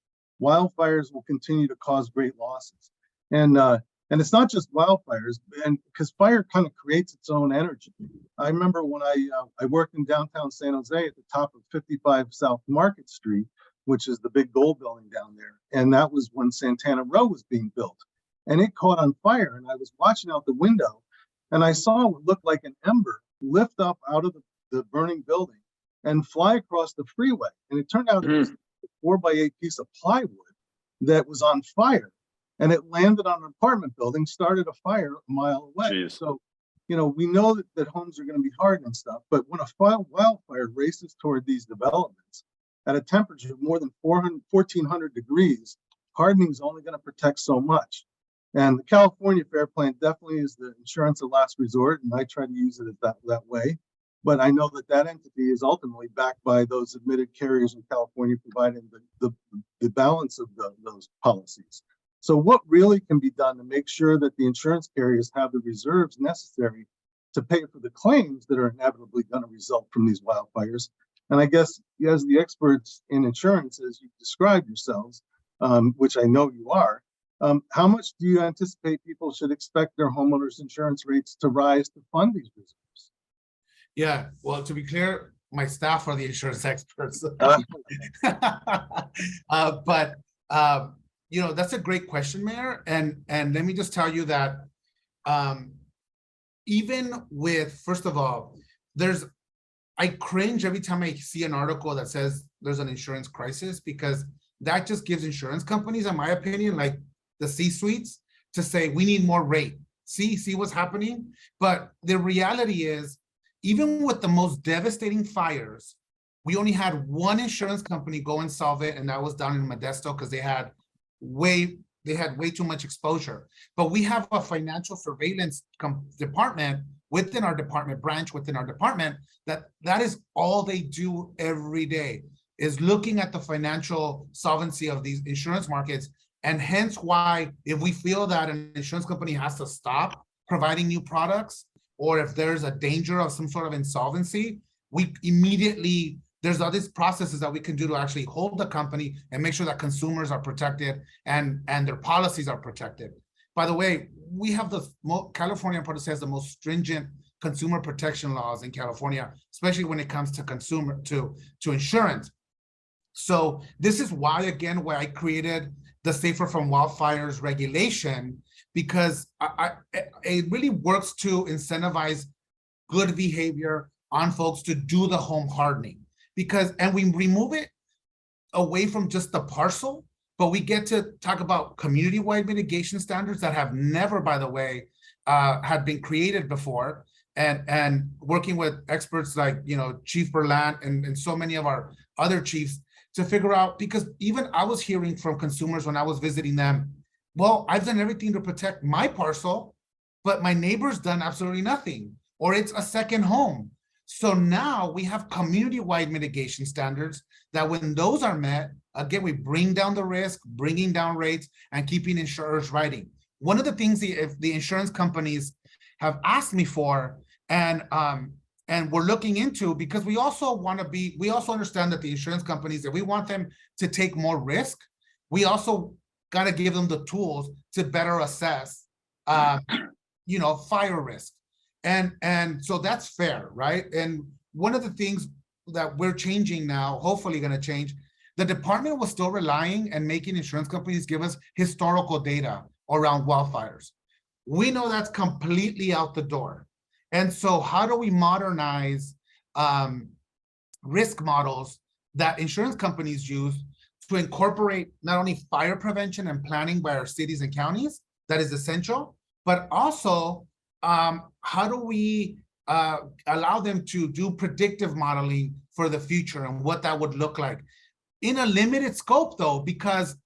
wildfires will continue to cause great losses. And it's not just wildfires, and because fire kind of creates its own energy. I remember when I worked in downtown San Jose at the top of 55 South Market Street, which is the big gold building down there. And that was when Santana Row was being built. And it caught on fire. And I was watching out the window and I saw what looked like an ember lift up out of the burning building and fly across the freeway. And it turned out it was a 4x8 piece of plywood that was on fire. And it landed on an apartment building, started a fire a mile away. Jeez. So, we know that homes are going to be hardened and stuff, but when a wildfire races toward these developments at a temperature of more than 1,400 degrees, hardening is only going to protect so much. And the California Fair Plan definitely is the insurance of last resort, and I try to use it that way. But I know that entity is ultimately backed by those admitted carriers in California, providing the balance of those policies. So what really can be done to make sure that the insurance carriers have the reserves necessary to pay for the claims that are inevitably going to result from these wildfires? And I guess as the experts in insurance, as you described yourselves, which I know you are, how much do you anticipate people should expect their homeowners insurance rates to rise to fund these reserves? Yeah, well, to be clear, my staff are the insurance experts. But that's a great question, Mayor. And let me just tell you that even with, first of all, I cringe every time I see an article that says there's an insurance crisis, because that just gives insurance companies, in my opinion, like the C-suites, to say we need more rate. See what's happening? But the reality is, even with the most devastating fires, we only had one insurance company go and solve it, and that was down in Modesto, because they had way too much exposure. But we have a financial surveillance department within our department, branch within our department, that is all they do every day, is looking at the financial solvency of these insurance markets. And hence why, if we feel that an insurance company has to stop providing new products, or if there's a danger of some sort of insolvency, we immediately, there's all these processes that we can do to actually hold the company and make sure that consumers are protected and their policies are protected. By the way, we have California policy has the most stringent consumer protection laws in California, especially when it comes to insurance. So this is why I created the Safer from Wildfires regulation, because it really works to incentivize good behavior on folks to do the home hardening. And we remove it away from just the parcel, but we get to talk about community-wide mitigation standards that have never, by the way, had been created before. And working with experts like, Chief Berman and so many of our other chiefs to figure out, because even I was hearing from consumers when I was visiting them, well, I've done everything to protect my parcel, but my neighbor's done absolutely nothing, or it's a second home. So now we have community-wide mitigation standards that when those are met, again, we bring down the risk, bringing down rates, and keeping insurers writing. One of the things the insurance companies have asked me for, and we're looking into, because we also understand that the insurance companies, if we want them to take more risk, we also got to give them the tools to better assess, fire risk. And so that's fair, right? And one of the things that we're changing now, hopefully going to change, the department was still relying and making insurance companies give us historical data around wildfires. We know that's completely out the door. And so how do we modernize risk models that insurance companies use to incorporate not only fire prevention and planning by our cities and counties, that is essential, but also how do we allow them to do predictive modeling for the future and what that would look like in a limited scope, though, because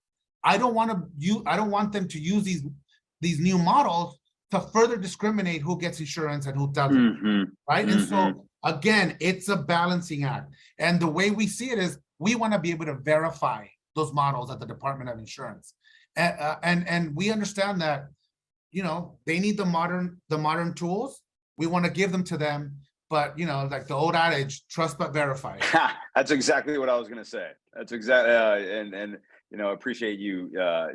I don't want them to use these new models to further discriminate who gets insurance and who doesn't, right? And so again, it's a balancing act. And the way we see it is we want to be able to verify those models at the Department of Insurance. And we understand that, they need the modern tools. We want to give them to them, but like the old adage, trust but verify. That's exactly what I was going to say. That's exactly, and appreciate you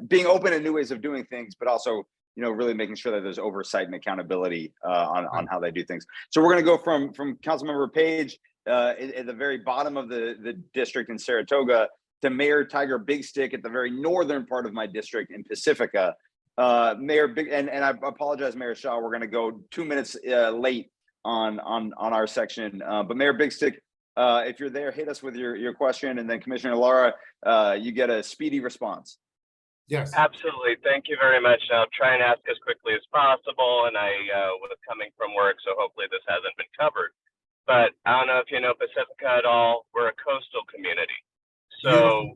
being open to new ways of doing things, but also, really making sure that there's oversight and accountability on how they do things. So we're going to go from Councilmember Page at the very bottom of the district in Saratoga to Mayor Tiger Big Stick at the very northern part of my district in Pacifica. Mayor Big, and I apologize, Mayor Shaw, we're going to go 2 minutes late on our section, but Mayor Big Stick, if you're there, hit us with your question, and then Commissioner Lara, you get a speedy response. Yes, absolutely. Thank you very much. I'll try and ask as quickly as possible, and I was coming from work, so hopefully this hasn't been covered. But I don't know if you know Pacifica at all. We're a coastal community, so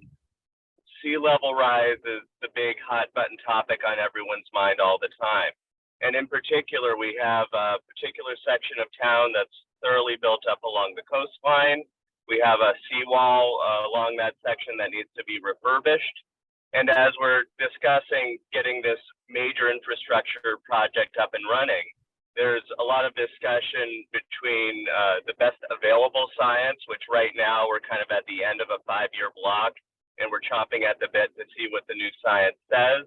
sea level rise is the big hot button topic on everyone's mind all the time. And in particular, we have a particular section of town that's thoroughly built up along the coastline. We have a seawall along that section that needs to be refurbished. And as we're discussing getting this major infrastructure project up and running, there's a lot of discussion between the best available science, which right now we're kind of at the end of a 5-year block, and we're chomping at the bit to see what the new science says,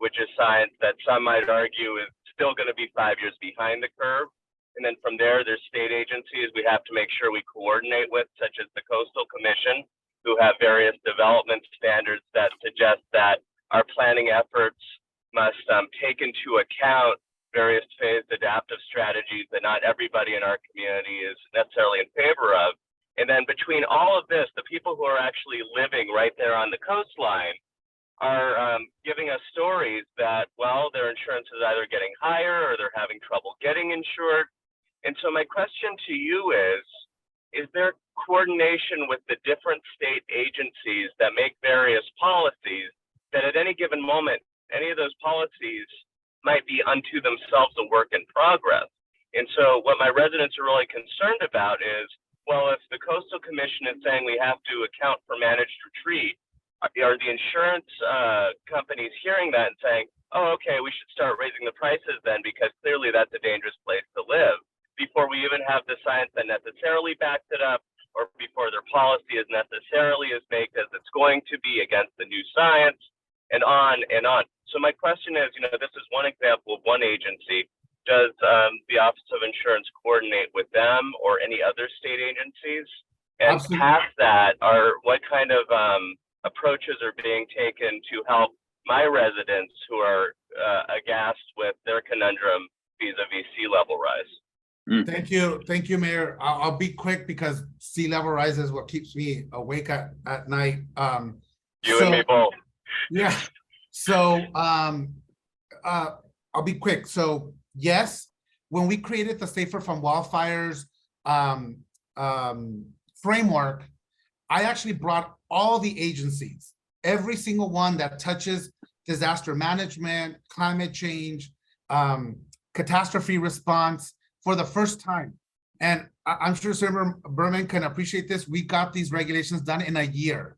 which is science that some might argue is still going to be 5 years behind the curve. And then from there, there's state agencies we have to make sure we coordinate with, such as the Coastal Commission, who have various development standards that suggest that our planning efforts must take into account various phased adaptive strategies that not everybody in our community is necessarily in favor of. And then between all of this, the people who are actually living right there on the coastline are giving us stories that, well, their insurance is either getting higher or they're having trouble getting insured. And so my question to you is there coordination with the different state agencies that make various policies that at any given moment, any of those policies might be unto themselves a work in progress? And so what my residents are really concerned about is, well, if the Coastal Commission is saying we have to account for managed retreat, are the insurance companies hearing that and saying, oh, okay, we should start raising the prices then, because clearly that's a dangerous place to live, before we even have the science that necessarily backs it up, or before their policy is necessarily as baked as it's going to be against the new science, and on and on. So my question is, this is one example of one agency. Does the Office of Insurance coordinate with them or any other state agencies? And absolutely. Past that, what kind of approaches are being taken to help my residents who are aghast with their conundrum vis-a-vis sea level rise. Thank you, Mayor. I'll be quick because sea level rise is what keeps me awake at night. You and me both. Yeah. So I'll be quick. So yes, when we created the Safer from Wildfires framework, I actually brought all the agencies, every single one that touches disaster management, climate change, catastrophe response for the first time. And I'm sure Senator Berman can appreciate this. We got these regulations done in a year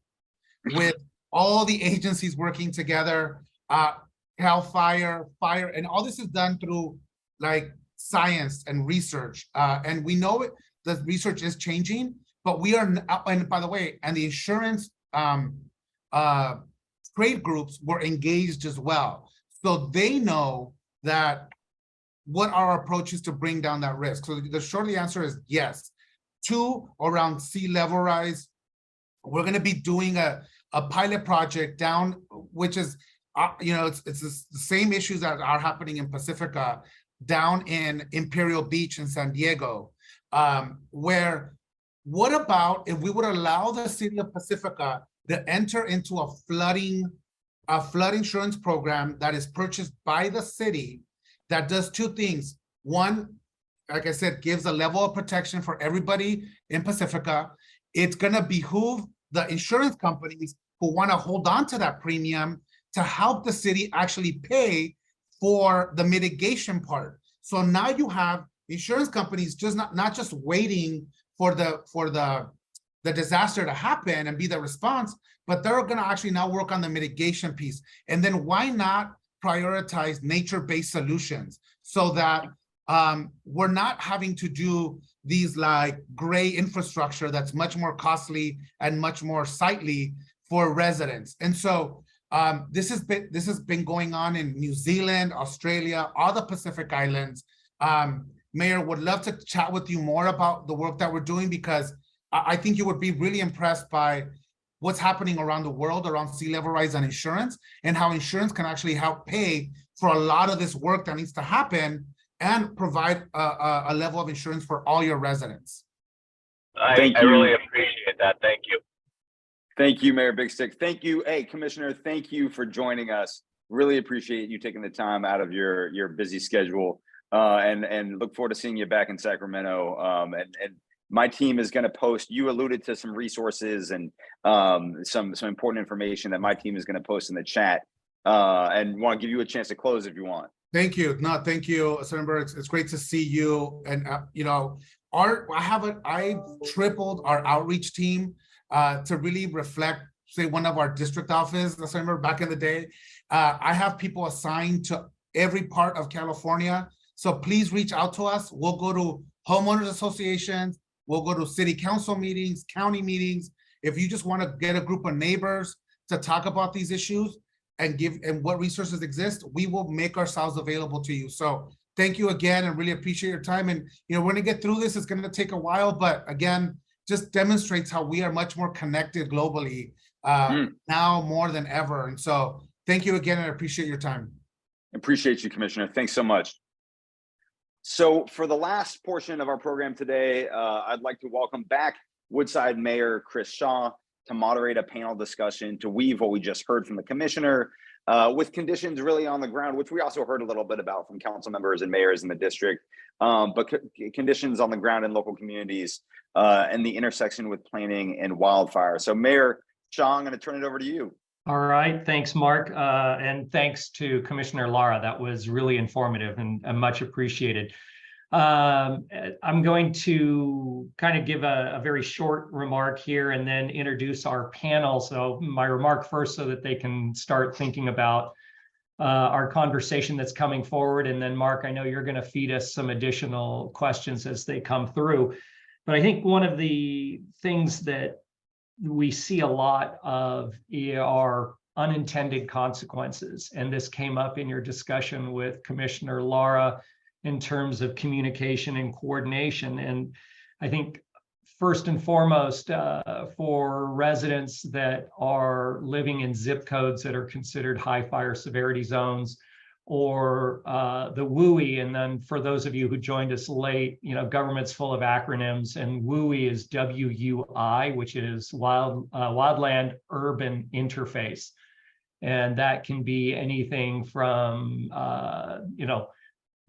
with all the agencies working together, CAL FIRE, fire, and all this is done through like science and research. And we know it, the research is changing, but we are, and by the way, and the insurance trade groups were engaged as well. So they know that what our approach is to bring down that risk. So the short answer is yes. 2, around sea level rise, we're going to be doing a pilot project down, which is, it's the same issues that are happening in Pacifica, down in Imperial Beach in San Diego, where what about if we would allow the city of Pacifica to enter into a flood insurance program that is purchased by the city that does 2 things. One, like I said, gives a level of protection for everybody in Pacifica. It's going to behoove the insurance companies who want to hold on to that premium to help the city actually pay for the mitigation part. So now you have insurance companies just not just waiting for the disaster to happen and be the response, but they're going to actually now work on the mitigation piece. And then why not prioritize nature-based solutions so that we're not having to do these like gray infrastructure that's much more costly and much more sightly for residents. And so this has been going on in New Zealand, Australia, all the Pacific Islands. Mayor, would love to chat with you more about the work that we're doing, because I think you would be really impressed by what's happening around the world around sea level rise and insurance, and how insurance can actually help pay for a lot of this work that needs to happen and provide a level of insurance for all your residents. I really appreciate that. Thank you. Thank you, Mayor Big Stick. Thank you. Hey, Commissioner, thank you for joining us. Really appreciate you taking the time out of your busy schedule, and look forward to seeing you back in Sacramento. And my team is going to post, you alluded to some resources and some important information that my team is going to post in the chat, and want to give you a chance to close if you want. Thank you. No, thank you, Senator. It's great to see you. And I tripled our outreach team to really reflect, say, one of our district offices. I remember back in the day, I have people assigned to every part of California. So please reach out to us. We'll go to homeowners associations. We'll go to city council meetings, county meetings. If you just want to get a group of neighbors to talk about these issues and what resources exist, we will make ourselves available to you. So thank you again, and really appreciate your time. And we're going to get through this. It's going to take a while, but again, just demonstrates how we are much more connected globally now more than ever. And so thank you again, and I appreciate your time. Appreciate you, Commissioner. Thanks so much. So for the last portion of our program today, I'd like to welcome back Woodside Mayor Chris Shaw to moderate a panel discussion to weave what we just heard from the commissioner with conditions really on the ground, which we also heard a little bit about from council members and mayors in the district, but conditions on the ground in local communities and the intersection with planning and wildfire. So Mayor Shaw, I'm going to turn it over to you. All right, thanks, Mark, and thanks to Commissioner Lara. That was really informative and much appreciated. I'm going to kind of give a very short remark here and then introduce our panel. So my remark first so that they can start thinking about our conversation that's coming forward. And then Mark, I know you're going to feed us some additional questions as they come through. But I think one of the things that we see a lot of are unintended consequences. And this came up in your discussion with Commissioner Lara in terms of communication and coordination. And I think first and foremost, for residents that are living in zip codes that are considered high fire severity zones, or the WUI. And then for those of you who joined us late, government's full of acronyms, and WUI is WUI, which is Wildland Urban Interface. And that can be anything from,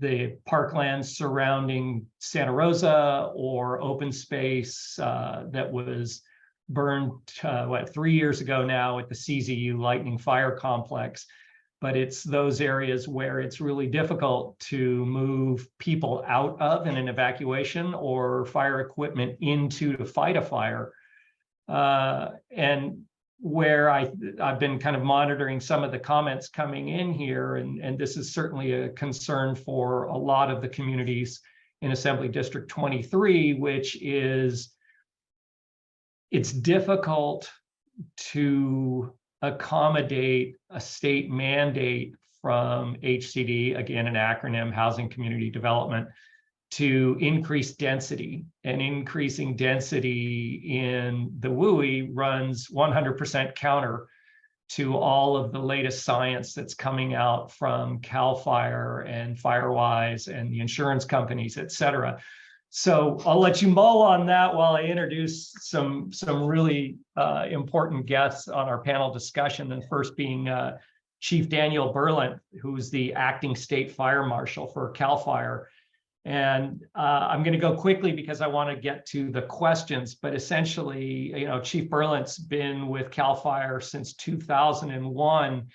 the parklands surrounding Santa Rosa, or open space that was burned, 3 years ago now at the CZU Lightning Fire Complex. But it's those areas where it's really difficult to move people out of in an evacuation, or fire equipment into to fight a fire. And where I've been kind of monitoring some of the comments coming in here, and this is certainly a concern for a lot of the communities in Assembly District 23, which is it's difficult to accommodate a state mandate from HCD, again, an acronym, Housing Community Development, to increase density. And increasing density in the WUI runs 100% counter to all of the latest science that's coming out from CAL FIRE and FireWise and the insurance companies, et cetera. So I'll let you mull on that while I introduce some really important guests on our panel discussion. And first being Chief Daniel Berman, who's the acting state fire marshal for CAL FIRE. And I'm going to go quickly because I want to get to the questions. But essentially, Chief Berman's been with CAL FIRE since 2001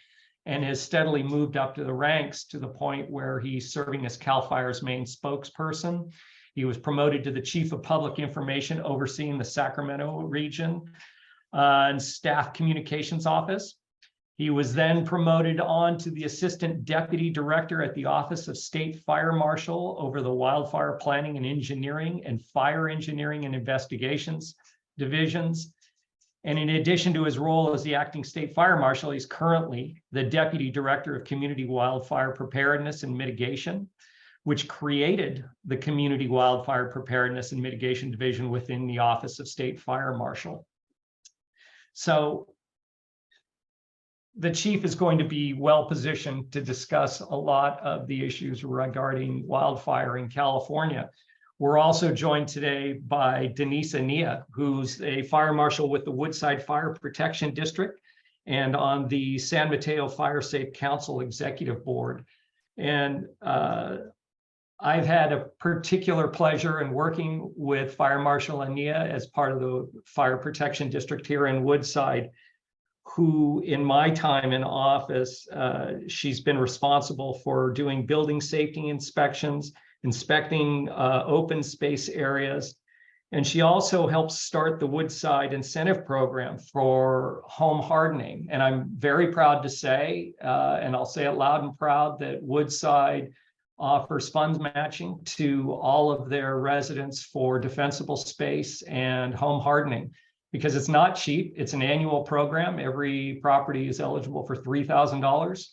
and has steadily moved up to the ranks to the point where he's serving as CAL FIRE's main spokesperson. He was promoted to the Chief of Public Information, overseeing the Sacramento region and Staff Communications Office. He was then promoted on to the Assistant Deputy Director at the Office of State Fire Marshal over the Wildfire Planning and Engineering and Fire Engineering and Investigations divisions. And in addition to his role as the Acting State Fire Marshal, he's currently the Deputy Director of Community Wildfire Preparedness and Mitigation, which created the Community Wildfire Preparedness and Mitigation Division within the Office of State Fire Marshal. So the chief is going to be well positioned to discuss a lot of the issues regarding wildfire in California. We're also joined today by Denise Ania, who's a fire marshal with the Woodside Fire Protection District and on the San Mateo Fire Safe Council Executive Board. And I've had a particular pleasure in working with Fire Marshal Ania as part of the Fire Protection District here in Woodside, who in my time in office, she's been responsible for doing building safety inspections, inspecting open space areas. And she also helps start the Woodside incentive program for home hardening. And I'm very proud to say, and I'll say it loud and proud, that Woodside offers funds matching to all of their residents for defensible space and home hardening, because it's not cheap. It's an annual program. Every property is eligible for $3,000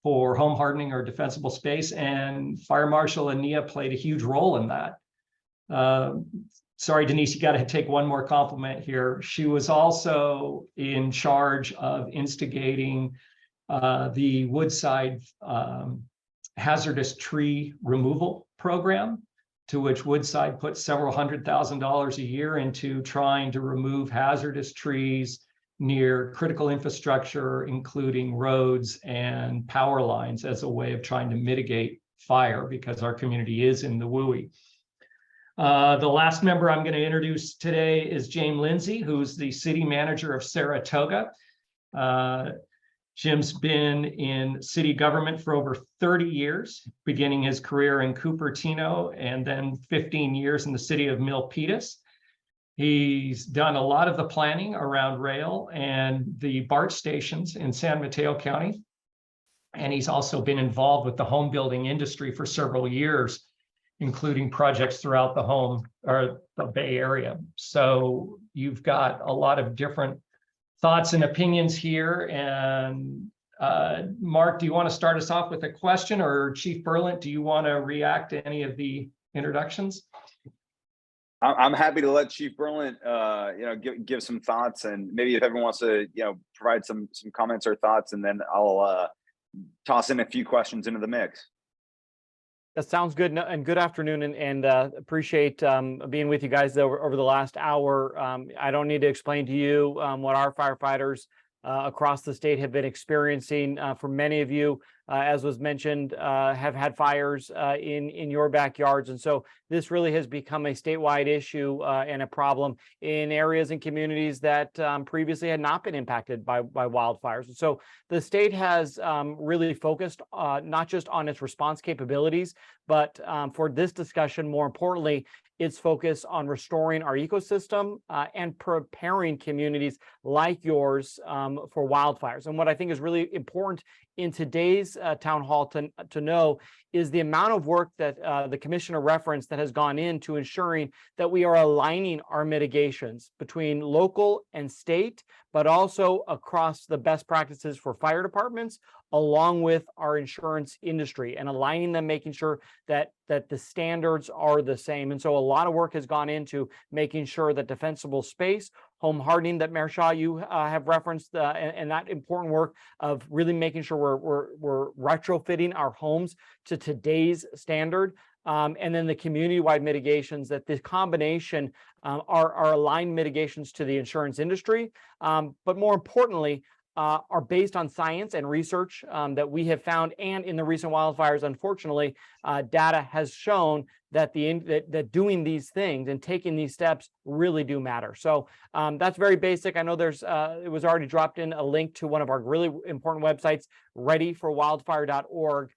for home hardening or defensible space. And Fire Marshal Ania played a huge role in that. Sorry, Denise, you got to take one more compliment here. She was also in charge of instigating the Woodside hazardous tree removal program, to which Woodside puts several $100,000 a year into trying to remove hazardous trees near critical infrastructure, including roads and power lines, as a way of trying to mitigate fire, because our community is in the WUI. The last member I'm going to introduce today is James Lindsay, who's the city manager of Saratoga. Jim's been in city government for over 30 years, beginning his career in Cupertino and then 15 years in the city of Milpitas. He's done a lot of the planning around rail and the BART stations in San Mateo County. And he's also been involved with the home building industry for several years, including projects throughout the Bay Area. So you've got a lot of different thoughts and opinions here. And Mark, do you want to start us off with a question, or Chief Berman, do you want to react to any of the introductions? I'm happy to let Chief Berman, give some thoughts, and maybe if everyone wants to, provide some comments or thoughts, and then I'll toss in a few questions into the mix. That sounds good, and good afternoon, and appreciate being with you guys over the last hour. I don't need to explain to you what our firefighters across the state have been experiencing. For many of you, as was mentioned, have had fires in your backyards, and so this really has become a statewide issue and a problem in areas and communities that previously had not been impacted by wildfires. And so the state has really focused not just on its response capabilities, but for this discussion, more importantly, its focus on restoring our ecosystem and preparing communities like yours for wildfires. And what I think is really important in today's town hall to know is the amount of work that the commissioner referenced that has gone into ensuring that we are aligning our mitigations between local and state, but also across the best practices for fire departments, along with our insurance industry, and aligning them, making sure that the standards are the same. And so a lot of work has gone into making sure that defensible space, home hardening that Mayor Shaw, you have referenced, and that important work of really making sure we're retrofitting our homes to today's standard. And then the community-wide mitigations, that this combination are aligned mitigations to the insurance industry, but more importantly, are based on science and research that we have found, and in the recent wildfires, unfortunately, data has shown that that doing these things and taking these steps really do matter. So that's very basic. I know it was already dropped in a link to one of our really important websites, readyforwildfire.org.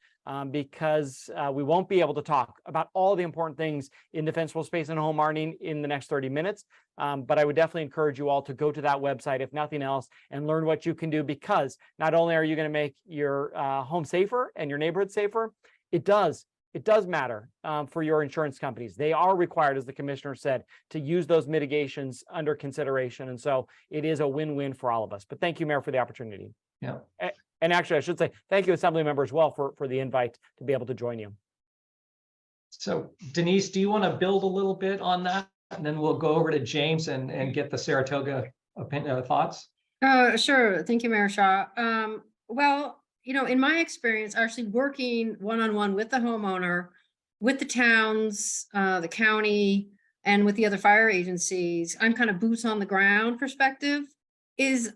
Because we won't be able to talk about all the important things in defensible space and home hardening in the next 30 minutes. But I would definitely encourage you all to go to that website, if nothing else, and learn what you can do, because not only are you going to make your home safer and your neighborhood safer, it does matter for your insurance companies. They are required, as the commissioner said, to use those mitigations under consideration. And so it is a win-win for all of us. But thank you, Mayor, for the opportunity. Yeah. And actually, I should say thank you, Assembly member, as well, for the invite to be able to join you. So Denise, do you want to build a little bit on that? And then we'll go over to James and get the Saratoga thoughts. Sure. Thank you, Mayor Shaw. Well, in my experience, actually working one-on-one with the homeowner, with the towns, the county, and with the other fire agencies, I'm kind of boots on the ground perspective, is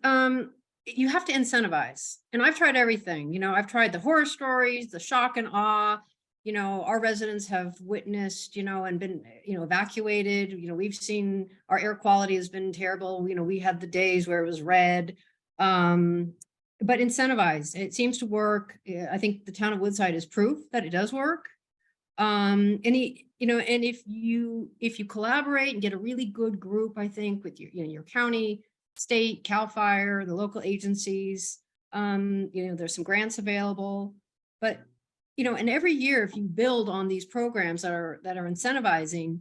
you have to incentivize. And I've tried everything. I've tried the horror stories, the shock and awe. Our residents have witnessed, and been, evacuated. We've seen our air quality has been terrible. We had the days where it was red. But incentivize. It seems to work. I think the town of Woodside is proof that it does work. And if you collaborate and get a really good group, I think with your county, state, CAL FIRE, the local agencies, there's some grants available, but and every year, if you build on these programs that are incentivizing,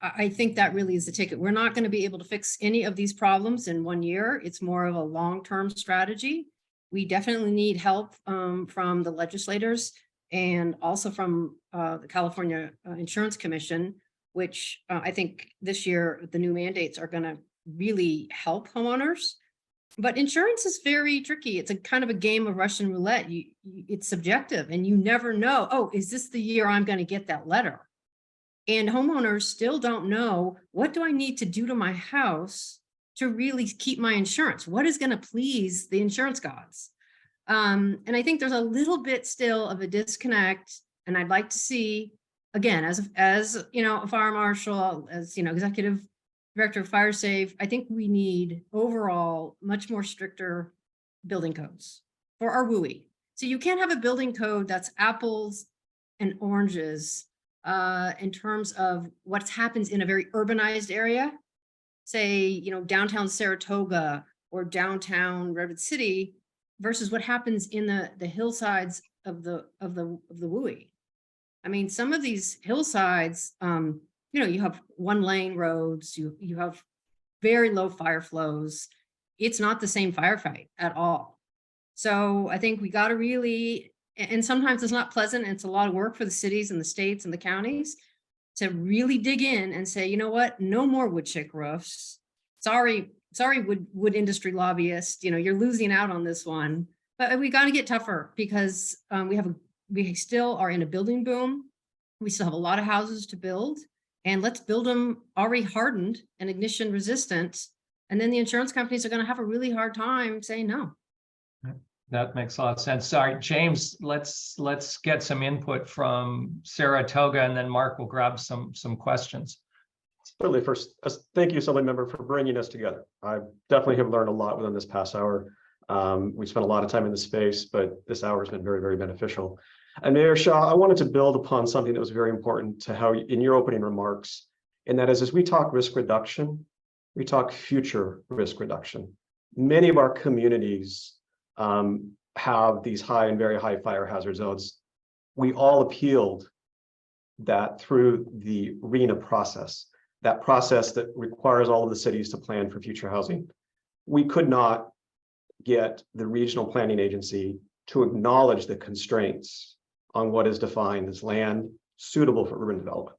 I think that really is the ticket. We're not going to be able to fix any of these problems in 1 year. It's more of a long-term strategy. We definitely need help from the legislators and also from the California Insurance Commission, which I think this year the new mandates are going to really help homeowners. But insurance is very tricky. It's a kind of a game of Russian roulette. It's subjective, and you never know, oh, is this the year I'm going to get that letter? And homeowners still don't know, what do I need to do to my house to really keep my insurance? What is going to please the insurance gods? And I think there's a little bit still of a disconnect. And I'd like to see, again, as a fire marshal, as executive director of Fire Safe, I think we need overall much more stricter building codes for our WUI. So you can't have a building code that's apples and oranges in terms of what happens in a very urbanized area, say, downtown Saratoga or downtown Redwood City, versus what happens in the hillsides of the WUI. I mean, some of these hillsides, you have one lane roads, you have very low fire flows. It's not the same firefight at all. So I think we got to really, and sometimes it's not pleasant. It's a lot of work for the cities and the states and the counties to really dig in and say, you know what, no more wood chip roofs. Sorry, wood industry lobbyists, you're losing out on this one. But we got to get tougher because we still are in a building boom. We still have a lot of houses to build, and let's build them already hardened and ignition resistant. And then the insurance companies are going to have a really hard time saying no. That makes a lot of sense. Sorry, James, let's get some input from Saratoga, and then Mark will grab some questions. Certainly. First, thank you, Assemblymember, for bringing us together. I definitely have learned a lot within this past hour. We spent a lot of time in this space, but this hour has been very, very beneficial. And Mayor Shaw, I wanted to build upon something that was very important to how in your opening remarks, and that is, as we talk risk reduction, we talk future risk reduction. Many of our communities have these high and very high fire hazard zones. We all appealed that through the RENA process, that process that requires all of the cities to plan for future housing. We could not get the regional planning agency to acknowledge the constraints on what is defined as land suitable for urban development.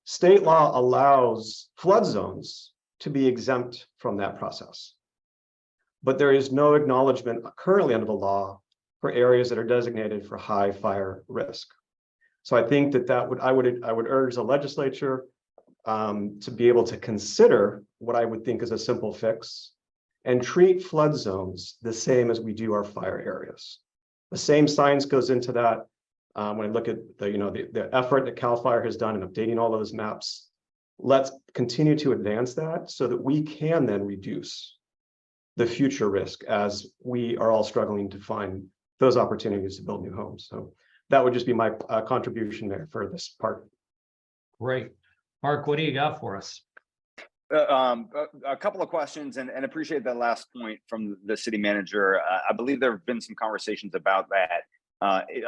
State law allows flood zones to be exempt from that process, but there is no acknowledgement currently under the law for areas that are designated for high fire risk. So I think I would urge the legislature to be able to consider what I would think is a simple fix and treat flood zones the same as we do our fire areas. The same science goes into that. When I look at the effort that CAL FIRE has done in updating all of those maps, let's continue to advance that so that we can then reduce the future risk as we are all struggling to find those opportunities to build new homes. So that would just be my contribution there for this part. Great. Mark, what do you got for us? A couple of questions, and appreciate that last point from the city manager. I believe there have been some conversations about that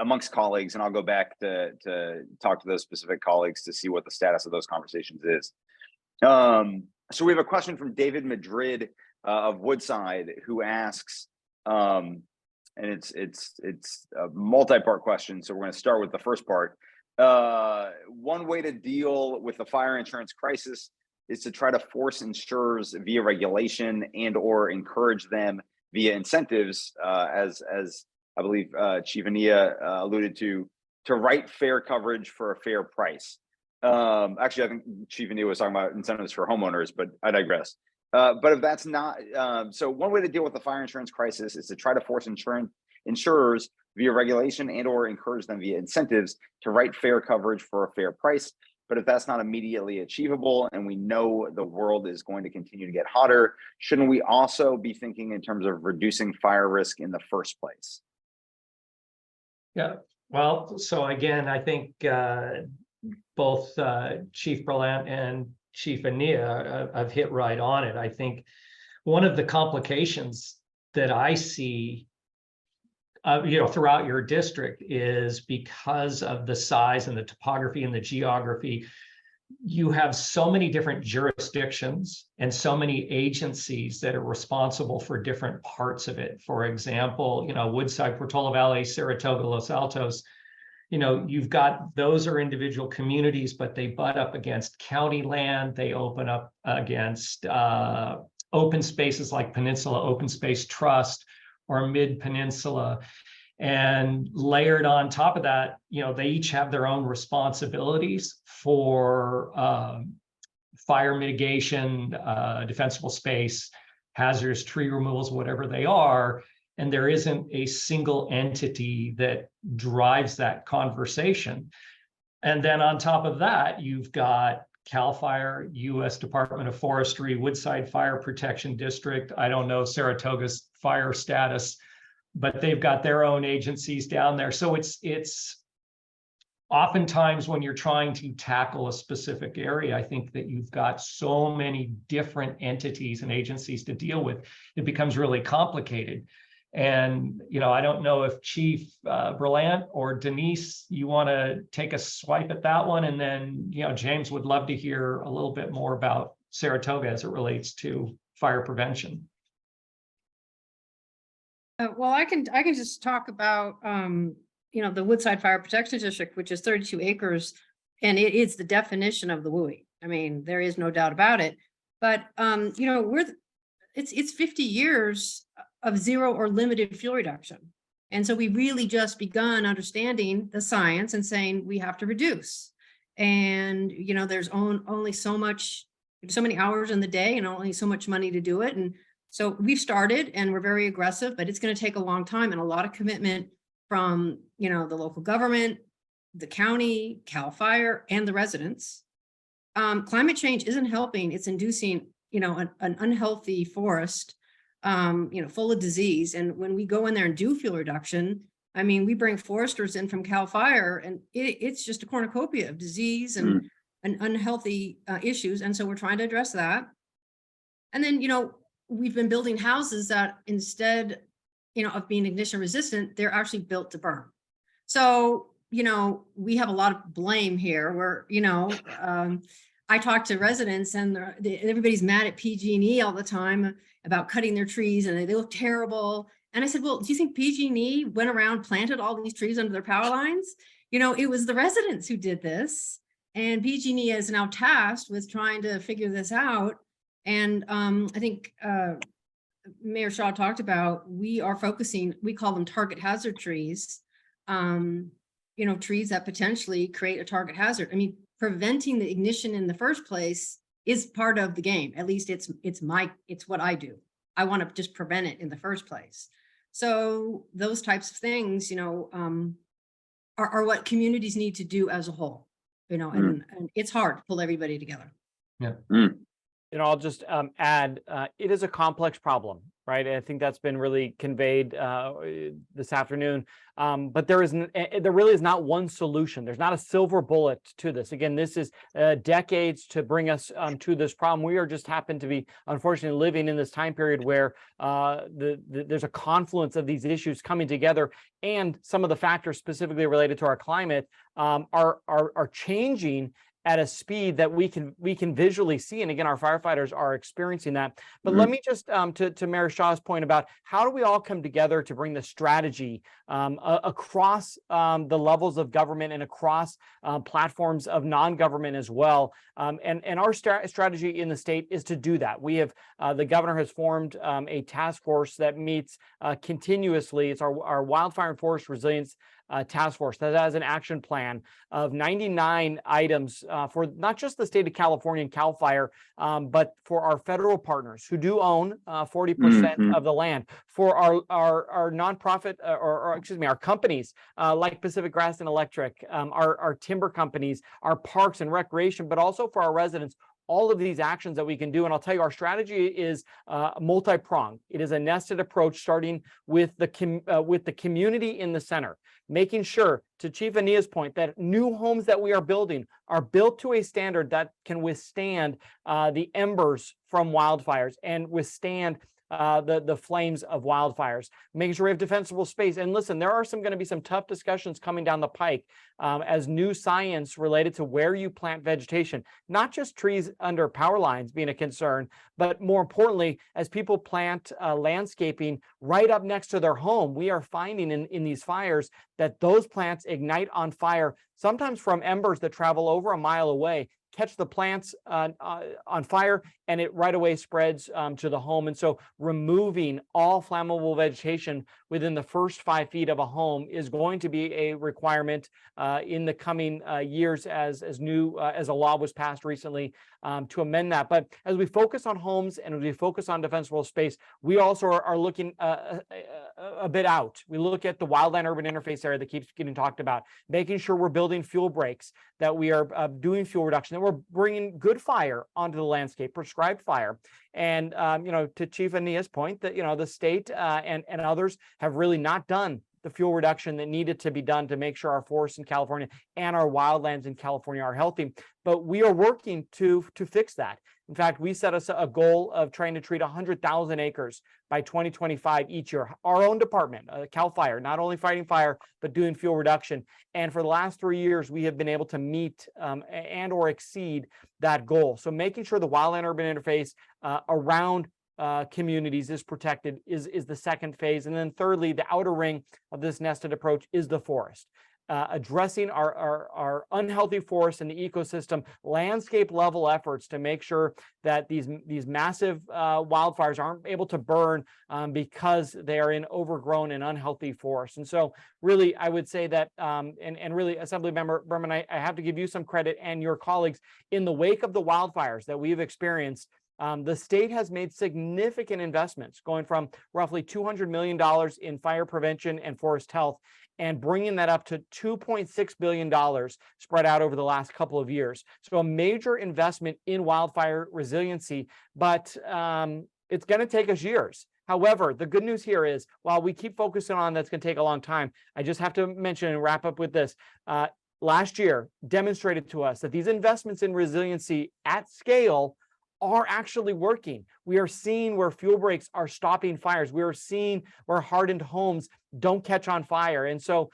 amongst colleagues, and I'll go back to talk to those specific colleagues to see what the status of those conversations is. So we have a question from David Madrid of Woodside, who asks, and it's a multi-part question, so we're going to start with the first part. One way to deal with the fire insurance crisis is to try to force insurers via regulation and or encourage them via incentives, as I believe Chief Ania alluded to write fair coverage for a fair price. Actually, I think Chief Ania was talking about incentives for homeowners, but I digress. But if that's not, so one way to deal with the fire insurance crisis is to try to force insurers via regulation and or encourage them via incentives to write fair coverage for a fair price. But if that's not immediately achievable, and we know the world is going to continue to get hotter, shouldn't we also be thinking in terms of reducing fire risk in the first place? Yeah, well, so again, I think both Chief Berman and Chief Ania have hit right on it. I think one of the complications that I see throughout your district is because of the size and the topography and the geography. You have so many different jurisdictions and so many agencies that are responsible for different parts of it. For example, Woodside, Portola Valley, Saratoga, Los Altos, you've got, those are individual communities, but they butt up against county land. They open up against open spaces like Peninsula Open Space Trust or Mid-Peninsula. And layered on top of that, they each have their own responsibilities for fire mitigation, defensible space, hazardous tree removals, whatever they are. And there isn't a single entity that drives that conversation. And then on top of that, you've got CAL FIRE, U.S. Department of Forestry, Woodside Fire Protection District. I don't know Saratoga's fire status, but they've got their own agencies down there. So it's oftentimes when you're trying to tackle a specific area, I think that you've got so many different entities and agencies to deal with, it becomes really complicated. And, I don't know if Chief Berlant or Denise, you want to take a swipe at that one. And then, James would love to hear a little bit more about Saratoga as it relates to fire prevention. Well, I can just talk about, the Woodside Fire Protection District, which is 32 acres. And it's the definition of the WUI. I mean, there is no doubt about it. But you know, it's 50 years of zero or limited fuel reduction. And so we really just begun understanding the science and saying we have to reduce. And you know, there's only so many hours in the day and only so much money to do it. And so we've started and we're very aggressive, but it's going to take a long time and a lot of commitment from, you know, the local government, the county, CAL FIRE, and the residents. Climate change isn't helping. It's inducing, you know, an unhealthy forest, you know, full of disease. And when we go in there and do fuel reduction, I mean, we bring foresters in from CAL FIRE and it's just a cornucopia of disease and unhealthy issues. And so we're trying to address that. And then, you know, we've been building houses that instead, you know, of being ignition resistant, they're actually built to burn. So, you know, we have a lot of blame here where, you know, I talk to residents and everybody's mad at PG&E all the time about cutting their trees and they look terrible. And I said, well, do you think PG&E went around, planted all these trees under their power lines? You know, it was the residents who did this. And PG&E is now tasked with trying to figure this out. And I think Mayor Shaw talked about, we are focusing, we call them target hazard trees, you know, trees that potentially create a target hazard. I mean, preventing the ignition in the first place is part of the game. At least it's what I do. I want to just prevent it in the first place. So those types of things, you know, are what communities need to do as a whole, you know, and it's hard to pull everybody together. Yeah. You know, I'll just add, it is a complex problem, right? I think that's been really conveyed this afternoon. But there really is not one solution. There's not a silver bullet to this. Again, this is decades to bring us to this problem. We are just happen to be, unfortunately, living in this time period where there's a confluence of these issues coming together, and some of the factors specifically related to our climate are changing at a speed that we can visually see. And again, our firefighters are experiencing that. But let me just, to Mayor Shaw's point about how do we all come together to bring the strategy across the levels of government and across platforms of non-government as well. And our strategy in the state is to do that. We have, the governor has formed a task force that meets continuously. It's our Wildfire and Forest Resilience task force that has an action plan of 99 items for not just the state of California and CAL FIRE, but for our federal partners who do own 40% of the land, for our nonprofit or excuse me, our companies like Pacific Gas and Electric, our timber companies, our parks and recreation, but also for our residents. All of these actions that we can do. And I'll tell you, our strategy is multi-pronged. It is a nested approach, starting with the community in the center, making sure, to Chief Ania's point, that new homes that we are building are built to a standard that can withstand the embers from wildfires and withstand the flames of wildfires, making sure we have defensible space. And listen, there are going to be some tough discussions coming down the pike as new science related to where you plant vegetation, not just trees under power lines being a concern, but more importantly, as people plant landscaping right up next to their home. We are finding in these fires that those plants ignite on fire, sometimes from embers that travel over a mile away, catch the plants on fire, and it right away spreads to the home. And so removing all flammable vegetation within the first 5 feet of a home is going to be a requirement in the coming years as a law was passed recently to amend that. But as we focus on homes and as we focus on defensible space, we also are looking a bit out. We look at the wildland urban interface area that keeps getting talked about, making sure we're building fuel breaks, that we are doing fuel reduction, that we're bringing good fire onto the landscape, prescribed fire. And, you know, to Chief Ania's point, that, you know, the state and others have really not done the fuel reduction that needed to be done to make sure our forests in California and our wildlands in California are healthy. But we are working to fix that. In fact, we set us a goal of trying to treat 100,000 acres by 2025 each year. Our own department, CAL FIRE, not only fighting fire, but doing fuel reduction. And for the last 3 years, we have been able to meet and or exceed that goal. So making sure the wildland urban interface around communities is protected is the second phase. And then thirdly, the outer ring of this nested approach is the forest. addressing our unhealthy forests and the ecosystem, landscape level efforts to make sure that these massive wildfires aren't able to burn because they are in overgrown and unhealthy forests. And so really, I would say that, and really, Assemblymember Berman, I have to give you some credit and your colleagues. In the wake of the wildfires that we've experienced, the state has made significant investments, going from roughly $200 million in fire prevention and forest health, and bringing that up to $2.6 billion spread out over the last couple of years. So a major investment in wildfire resiliency, but it's going to take us years. However, the good news here is, while we keep focusing on that's going to take a long time, I just have to mention and wrap up with this. Last year demonstrated to us that these investments in resiliency at scale are actually working. We are seeing where fuel breaks are stopping fires. We are seeing where hardened homes don't catch on fire. And so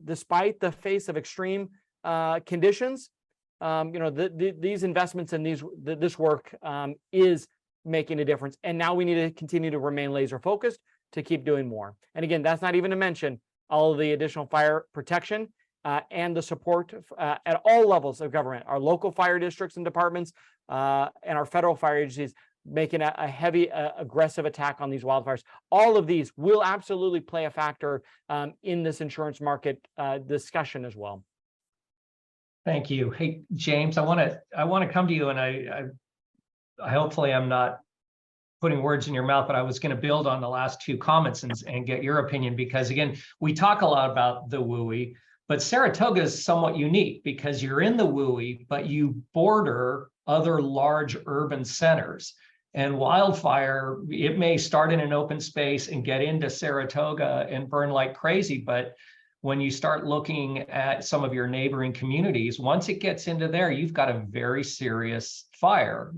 despite the face of extreme conditions, these investments and this work is making a difference. And now we need to continue to remain laser focused to keep doing more. And again, that's not even to mention all of the additional fire protection and the support at all levels of government, our local fire districts and departments, and our federal fire agencies making a heavy, aggressive attack on these wildfires. All of these will absolutely play a factor in this insurance market discussion as well. Thank you. Hey, James, I want to come to you, and I hopefully I'm not putting words in your mouth, but I was going to build on the last two comments and get your opinion, because again, we talk a lot about the WUI, but Saratoga is somewhat unique because you're in the WUI, but you border other large urban centers. And wildfire, it may start in an open space and get into Saratoga and burn like crazy, but when you start looking at some of your neighboring communities, once it gets into there, you've got a very serious fire.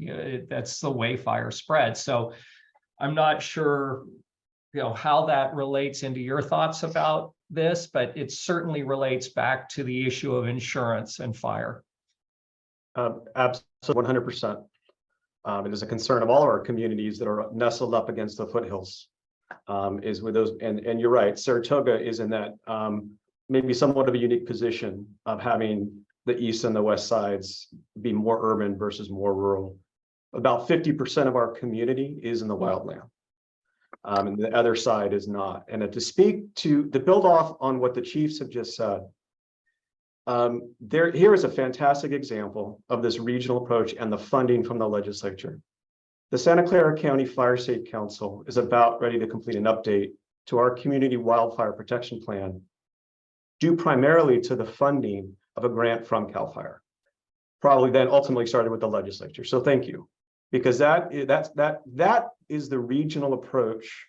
That's the way fire spreads. So I'm not sure, how that relates into your thoughts about this, but it certainly relates back to the issue of insurance and fire. Absolutely, 100%. It is a concern of all of our communities that are nestled up against the foothills. Is with those, and you're right, Saratoga is in that maybe somewhat of a unique position of having the east and the west sides be more urban versus more rural. About 50% of our community is in the wildland, and the other side is not. And to build off on what the chiefs have just said, here is a fantastic example of this regional approach and the funding from the legislature. The Santa Clara County Fire Safe Council is about ready to complete an update to our community wildfire protection plan, due primarily to the funding of a grant from CAL FIRE, probably then ultimately started with the legislature. So thank you, because that is the regional approach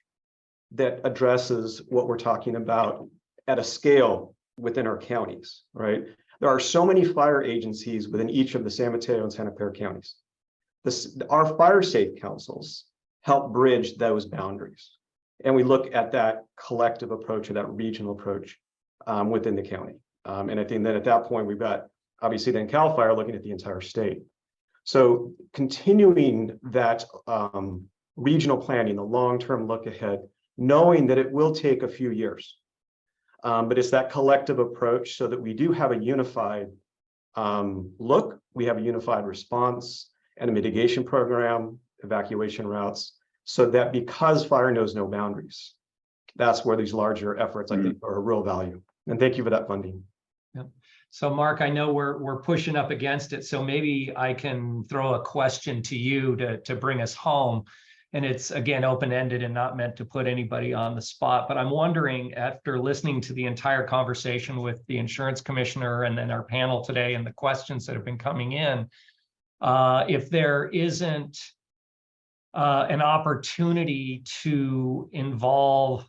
that addresses what we're talking about at a scale within our counties, right? There are so many fire agencies within each of the San Mateo and Santa Clara counties. Our fire safe councils help bridge those boundaries. And we look at that collective approach or that regional approach within the county. And I think that at that point, we've got obviously then CAL FIRE looking at the entire state. So continuing that regional planning, the long-term look ahead, knowing that it will take a few years. But it's that collective approach so that we do have a unified look, we have a unified response and a mitigation program, evacuation routes, so that because fire knows no boundaries, that's where these larger efforts, I think, are a real value. And thank you for that funding. Yep. So Mark, I know we're pushing up against it, so maybe I can throw a question to you to bring us home. And it's, again, open-ended and not meant to put anybody on the spot. But I'm wondering, after listening to the entire conversation with the insurance commissioner and then our panel today and the questions that have been coming in, if there isn't an opportunity to involve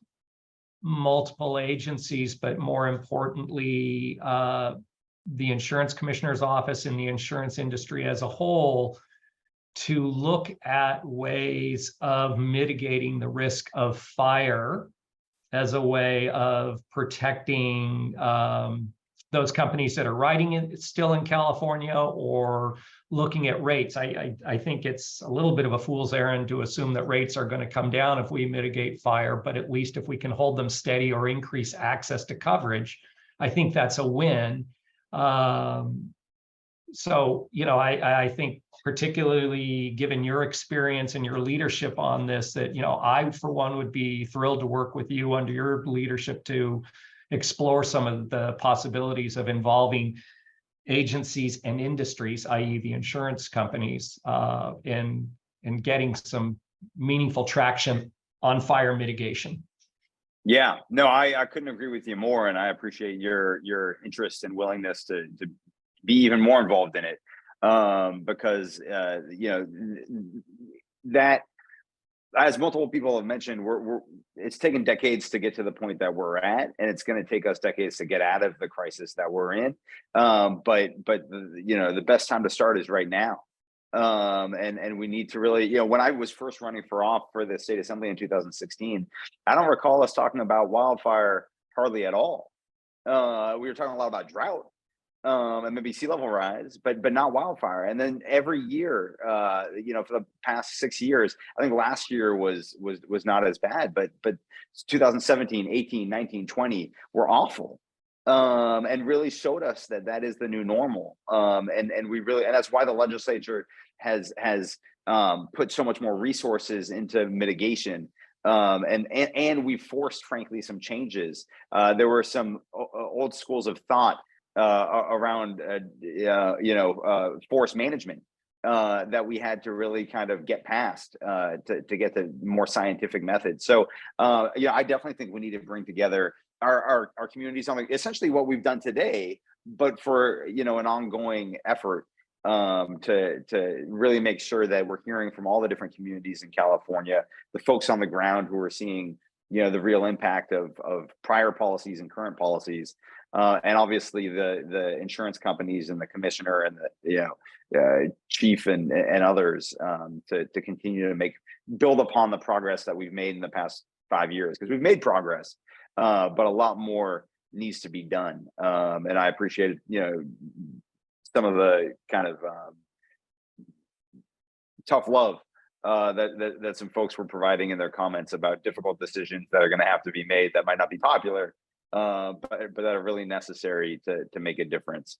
multiple agencies, but more importantly, the insurance commissioner's office and the insurance industry as a whole, to look at ways of mitigating the risk of fire as a way of protecting those companies that are writing it still in California, or looking at rates. I think it's a little bit of a fool's errand to assume that rates are going to come down if we mitigate fire, but at least if we can hold them steady or increase access to coverage, I think that's a win. So, you know, I think particularly given your experience and your leadership on this, that, you know, I, for one, would be thrilled to work with you under your leadership to explore some of the possibilities of involving agencies and industries, i.e. the insurance companies, in getting some meaningful traction on fire mitigation. Yeah, no, I couldn't agree with you more, and I appreciate your interest and willingness to be even more involved in it, because you know, that, as multiple people have mentioned, it's taken decades to get to the point that we're at, and it's going to take us decades to get out of the crisis that we're in. But you know, the best time to start is right now. And we need to really, you know, when I was first running for the state assembly in 2016, I don't recall us talking about wildfire hardly at all. We were talking a lot about drought, and maybe sea level rise, but not wildfire. And then every year, you know, for the past 6 years, I think last year was not as bad, but 2017, 18, 19, 20 were awful. And really showed us that is the new normal. And we really, and that's why the legislature has put so much more resources into mitigation. And we forced, frankly, some changes. There were some old schools of thought around, you know, forest management that we had to really kind of get past to get the more scientific methods. So, yeah, I definitely think we need to bring together our communities on essentially what we've done today, but for, you know, an ongoing effort to really make sure that we're hearing from all the different communities in California, the folks on the ground who are seeing, you know, the real impact of prior policies and current policies, and obviously the insurance companies and the commissioner and the, you know, chief and others, to continue to build upon the progress that we've made in the past 5 years, because we've made progress. But a lot more needs to be done. And I appreciate, you know, some of the kind of tough love that some folks were providing in their comments about difficult decisions that are going to have to be made that might not be popular, but that are really necessary to make a difference.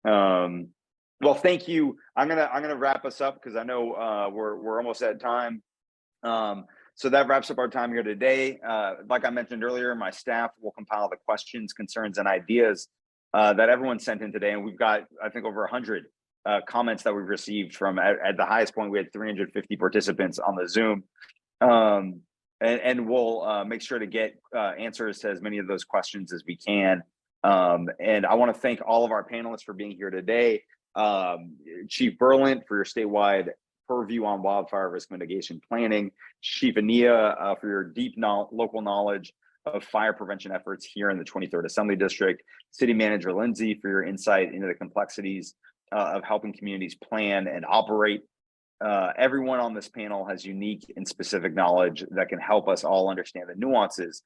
Well, thank you. I'm gonna wrap us up because I know we're almost at time. So that wraps up our time here today. Like I mentioned earlier, my staff will compile the questions, concerns, and ideas that everyone sent in today. And we've got, I think, over 100 comments that we've received from, at the highest point, we had 350 participants on the Zoom. And we'll make sure to get answers to as many of those questions as we can. And I want to thank all of our panelists for being here today. Chief Berman for your statewide purview on wildfire risk mitigation planning, Chief Ania for your deep local knowledge of fire prevention efforts here in the 23rd Assembly District, City Manager Lindsay for your insight into the complexities of helping communities plan and operate. Everyone on this panel has unique and specific knowledge that can help us all understand the nuances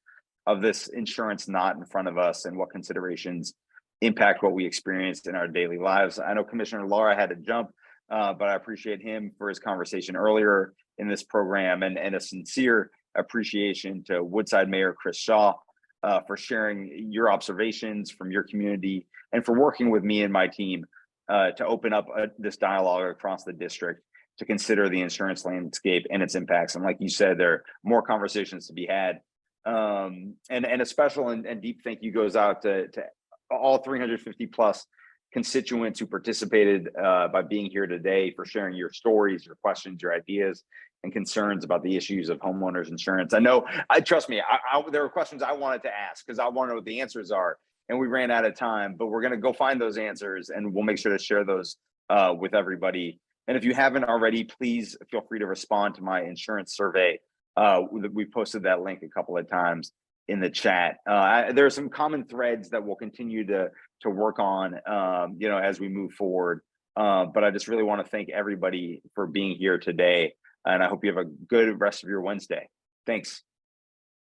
of this insurance not in front of us and what considerations impact what we experienced in our daily lives. I know Commissioner Lara had to jump, but I appreciate him for his conversation earlier in this program, and a sincere appreciation to Woodside Mayor Chris Shaw for sharing your observations from your community and for working with me and my team to open up this dialogue across the district to consider the insurance landscape and its impacts. And like you said, there are more conversations to be had. And a special and deep thank you goes out to all 350 plus constituents who participated by being here today, for sharing your stories, your questions, your ideas, and concerns about the issues of homeowners insurance. I know, trust me, there were questions I wanted to ask because I want to know what the answers are, and we ran out of time, but we're going to go find those answers and we'll make sure to share those with everybody. And if you haven't already, please feel free to respond to my insurance survey. We posted that link a couple of times in the chat. There are some common threads that we'll continue to work on, you know, as we move forward. But I just really want to thank everybody for being here today, and I hope you have a good rest of your Wednesday. Thanks.